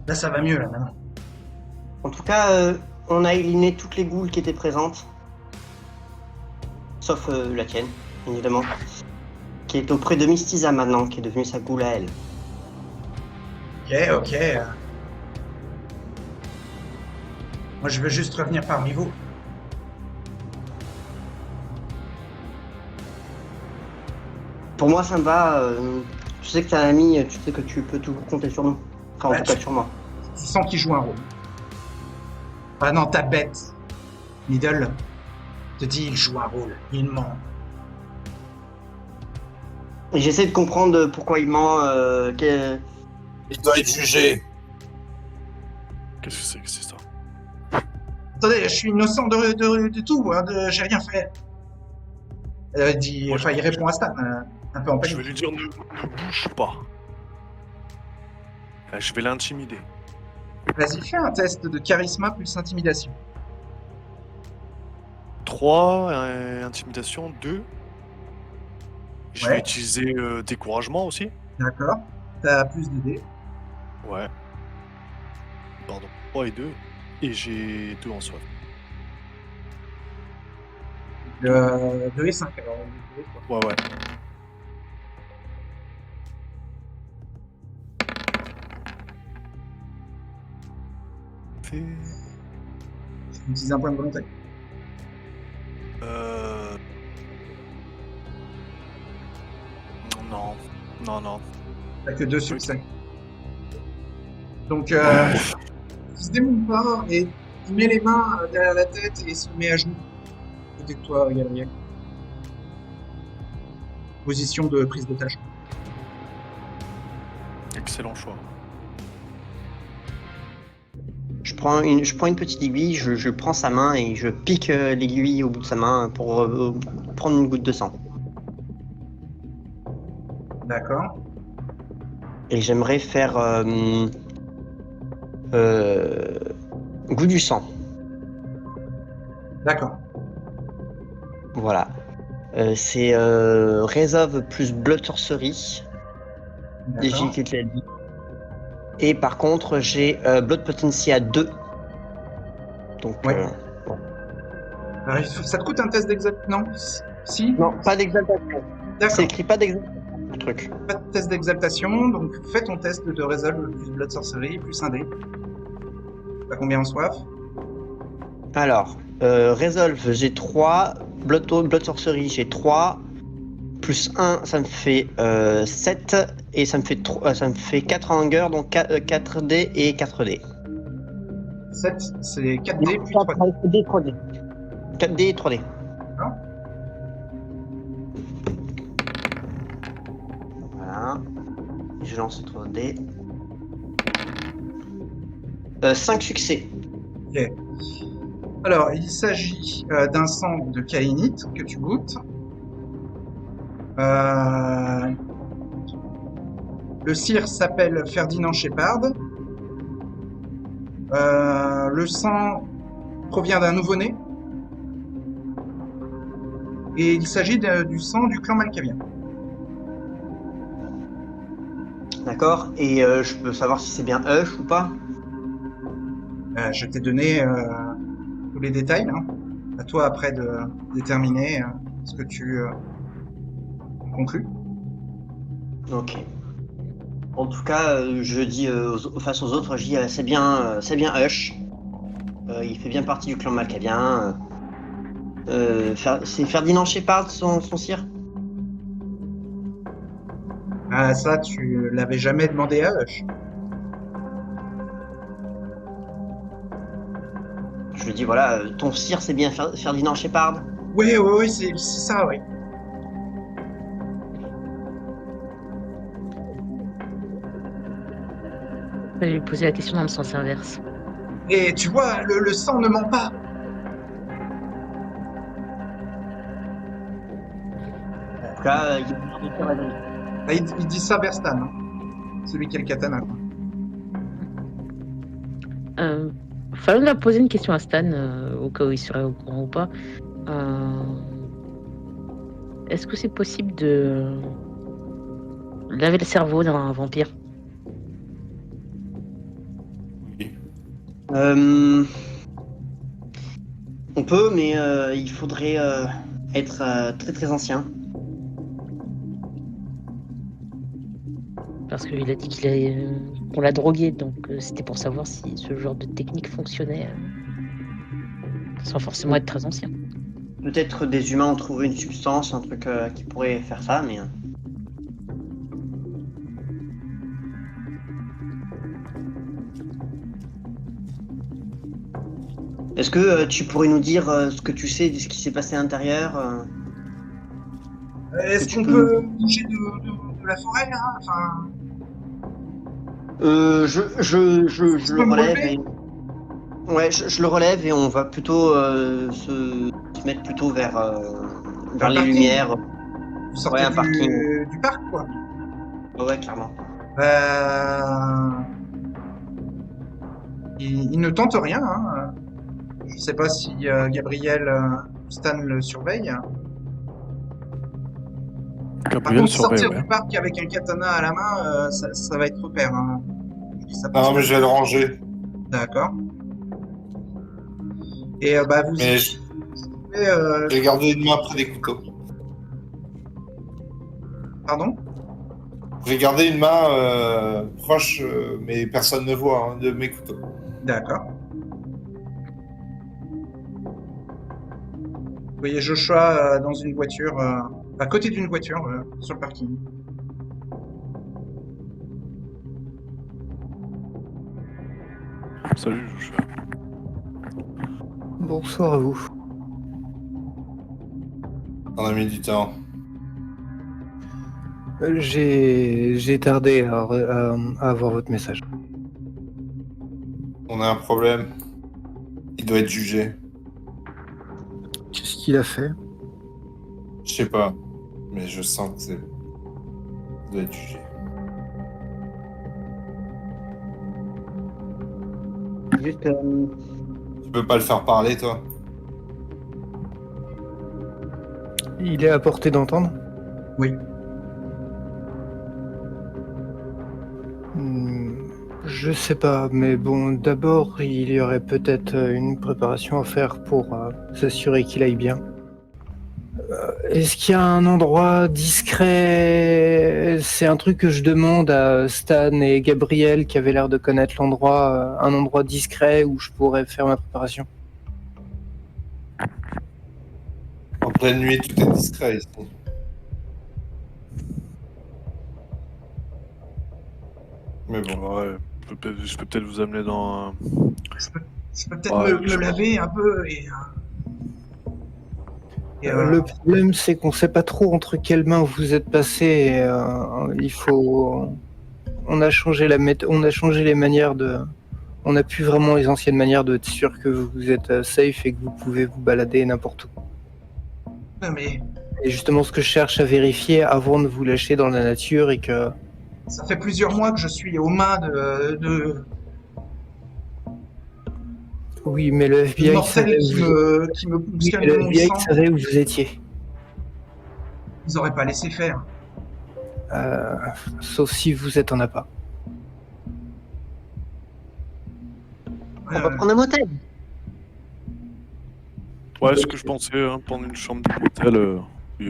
Là, ça va mieux là maintenant. En tout cas, on a éliminé toutes les goules qui étaient présentes, sauf la tienne, évidemment, qui est auprès de Mystiza maintenant, qui est devenue sa goule à elle. Ok. Moi, je veux juste revenir parmi vous. Pour moi, ça me va. Tu sais que t'as un ami, tu sais que tu peux toujours compter sur nous. Enfin, en Ouais, tout cas, sur moi. Tu sens qu'il joue un rôle. Ah non, ta bête. Middle te dit il joue un rôle. Il ment. Et j'essaie de comprendre pourquoi il ment. Il doit être jugé. Qu'est-ce que c'est que c'est ça? Attendez, je suis innocent de tout. Hein, j'ai rien fait. Moi, il répond à Stan, un peu en Je panique. vais lui dire ne bouge pas. Je vais l'intimider. Vas-y, fais un test de charisme plus intimidation. 3, intimidation, 2. Je Ouais. vais utiliser découragement aussi. D'accord. T'as plus de dés. Ouais. Pardon. 3 et 2. Et j'ai 2 en soif. 2 et 5 alors. Ouais. Fait... Tu utilises un point de volonté. Non. T'as que 2 succès. Donc, il se démonte pas et il met les mains derrière la tête et se met à genoux. Côté de toi, Gabriel. Position de prise d'otage. Excellent choix. Je prends une petite aiguille, je prends sa main et je pique l'aiguille au bout de sa main pour prendre une goutte de sang. D'accord. Et j'aimerais faire goût du sang. D'accord. Voilà. C'est Resolve plus Blood Sorcery. D'accord. J'ai dit. Et par contre, j'ai Blood Potency à 2. Donc, Ouais. Ça te coûte un test d'exaltation? Non. Si. non, pas d'exaltation. D'accord. C'est écrit pas d'exaltation, le truc. Pas de test d'exaltation, donc fais ton test de Resolve plus Blood Sorcery plus un dé. T'as combien en soif? Alors, Resolve, j'ai 3. Blood Sorcery, j'ai 3. Plus 1, ça me fait 7. Et ça me fait 4 en Hunger, donc 4D et 4D. 7, c'est 4D puis 3D. 3D. 4D et 3D. D'accord. Voilà. Je lance 3D. 5 succès. Ok. Alors, il s'agit d'un sang de Kainite que tu goûtes. Le cire s'appelle Ferdinand Shepard. Le sang provient d'un nouveau-né. Et il s'agit du sang du clan Malkavien. D'accord. Et je peux savoir si c'est bien Hush ou pas? Je t'ai donné tous les détails. Hein. À toi après de déterminer ce que tu conclus. Ok. En tout cas, je dis face aux autres, je dis c'est bien Hush. Il fait bien partie du clan Malkavien. C'est Ferdinand Shepard, son sire? Ah, ça, tu l'avais jamais demandé à Hush. Je lui dis, voilà, ton sire, c'est bien Ferdinand Shepard? Oui, oui, oui, c'est ça, oui. Je vais lui poser la question dans le sens inverse. Et tu vois, le sang ne ment pas. En tout cas, il a l'air de dire la vérité. Là, il dit ça vers Stan, hein. Celui qui a le katana, quoi. Fallon a posé une question à Stan, au cas où il serait au courant ou pas. Est-ce que c'est possible de laver le cerveau d'un vampire? Oui. On peut, mais il faudrait être très très ancien. Parce qu'il a dit qu'on l'a drogué, donc c'était pour savoir si ce genre de technique fonctionnait sans forcément être très ancien. Peut-être des humains ont trouvé une substance, un truc qui pourrait faire ça, mais... Est-ce que tu pourrais nous dire ce que tu sais de ce qui s'est passé à l'intérieur Est-ce tu qu'on peux- peut bouger de la forêt, là? Enfin, Je peux le me relève relever? et... Ouais, je le relève et on va plutôt se mettre plutôt vers Un les parking? lumières. Vous Ouais, sortez un parking. du parc, quoi. Ouais, clairement. Euh, il ne tente rien, hein. Je sais pas si Gabriel ou Stan le surveille. Par Gabriel contre, surveille, sortir ouais. du parc avec un katana à la main, ça va être repère, hein. Je dis ça pour Non, ça. mais je vais le ranger. D'accord. Et bah, vous y Mais trouvez, j'ai gardé une main près des couteaux. pardon? J'ai gardé une main proche, mais personne ne voit, hein, de mes couteaux. D'accord. Vous voyez Joshua dans une voiture, à côté d'une voiture, sur le parking. Salut, Joshua. Bonsoir à vous. On a mis du temps. J'ai tardé à avoir votre message. On a un problème. Il doit être jugé. Qu'est-ce qu'il a fait? Je sais pas, mais je sens que c'est. Il doit être jugé. Juste, Tu peux pas le faire parler, toi? Il est à portée d'entendre? Oui. Je sais pas, mais bon, d'abord, il y aurait peut-être une préparation à faire pour s'assurer qu'il aille bien. Est-ce qu'il y a un endroit discret? C'est un truc que je demande à Stan et Gabriel qui avaient l'air de connaître l'endroit, un endroit discret où je pourrais faire ma préparation. En pleine nuit, tout est discret ici. Mais bon. Ouais, je peux peut-être vous amener dans. Je peux peut-être Ouais, me laver un peu et, Le problème, c'est qu'on sait pas trop entre quelles mains vous êtes passé. Et, il faut. On a changé on a changé les manières de. On n'a plus vraiment les anciennes manières de être sûr que vous êtes safe et que vous pouvez vous balader n'importe où. Non, mais Et justement, ce que je cherche à vérifier avant de vous lâcher dans la nature et que. ça fait plusieurs mois que je suis aux mains de Oui, mais le FBI mortels savait où qui me Oui, mais bousculent le mon FBI sang. savait où vous étiez. Ils auraient pas laissé faire. Sauf si vous êtes en appât. on va prendre un motel. Ouais, ce que je pensais, hein, prendre une chambre d'hôtel. Puis,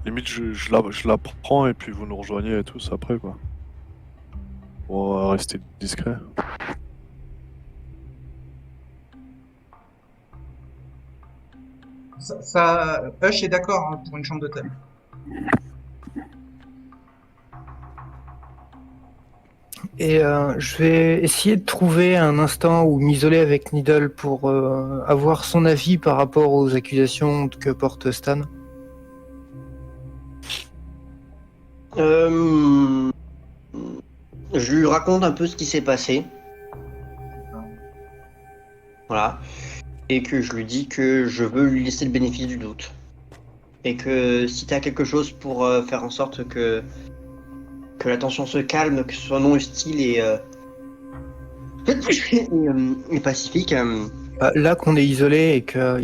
limite, je la prends et puis vous nous rejoignez et tous après, quoi. Pour rester discret. Hush est d'accord hein, pour une chambre d'hôtel. Et je vais essayer de trouver un instant où m'isoler avec Needle pour avoir son avis par rapport aux accusations que porte Stan. Je lui raconte un peu ce qui s'est passé. Voilà. Et que je lui dis que je veux lui laisser le bénéfice du doute. Et que si t'as quelque chose pour faire en sorte que la tension se calme, que ce soit non hostile et pacifique. Là qu'on est isolé et qu'on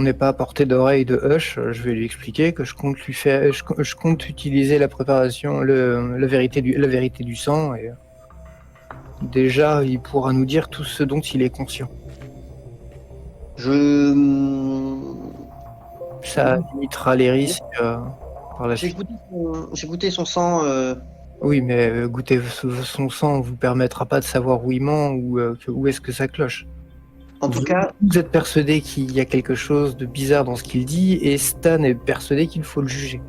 n'est pas à portée d'oreille de Hush, je vais lui expliquer que je compte utiliser la préparation, la vérité du sang, et déjà il pourra nous dire tout ce dont il est conscient. Ça limitera les risques par la suite. J'ai goûté son sang. Oui, mais goûter son sang vous permettra pas de savoir où il ment ou où est-ce que ça cloche. En tout cas, vous êtes persuadé qu'il y a quelque chose de bizarre dans ce qu'il dit, et Stan est persuadé qu'il faut le juger.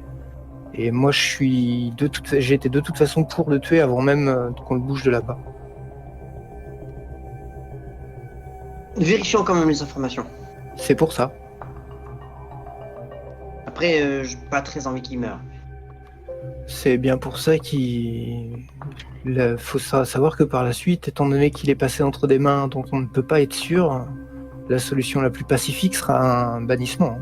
Et moi, j'étais de toute façon pour le tuer avant même qu'on le bouge de là-bas. vérifions quand même les informations. C'est pour ça. Après, j'ai pas très envie qu'il meure. C'est bien pour ça qu'il faut savoir que par la suite, étant donné qu'il est passé entre des mains dont on ne peut pas être sûr, la solution la plus pacifique sera un bannissement.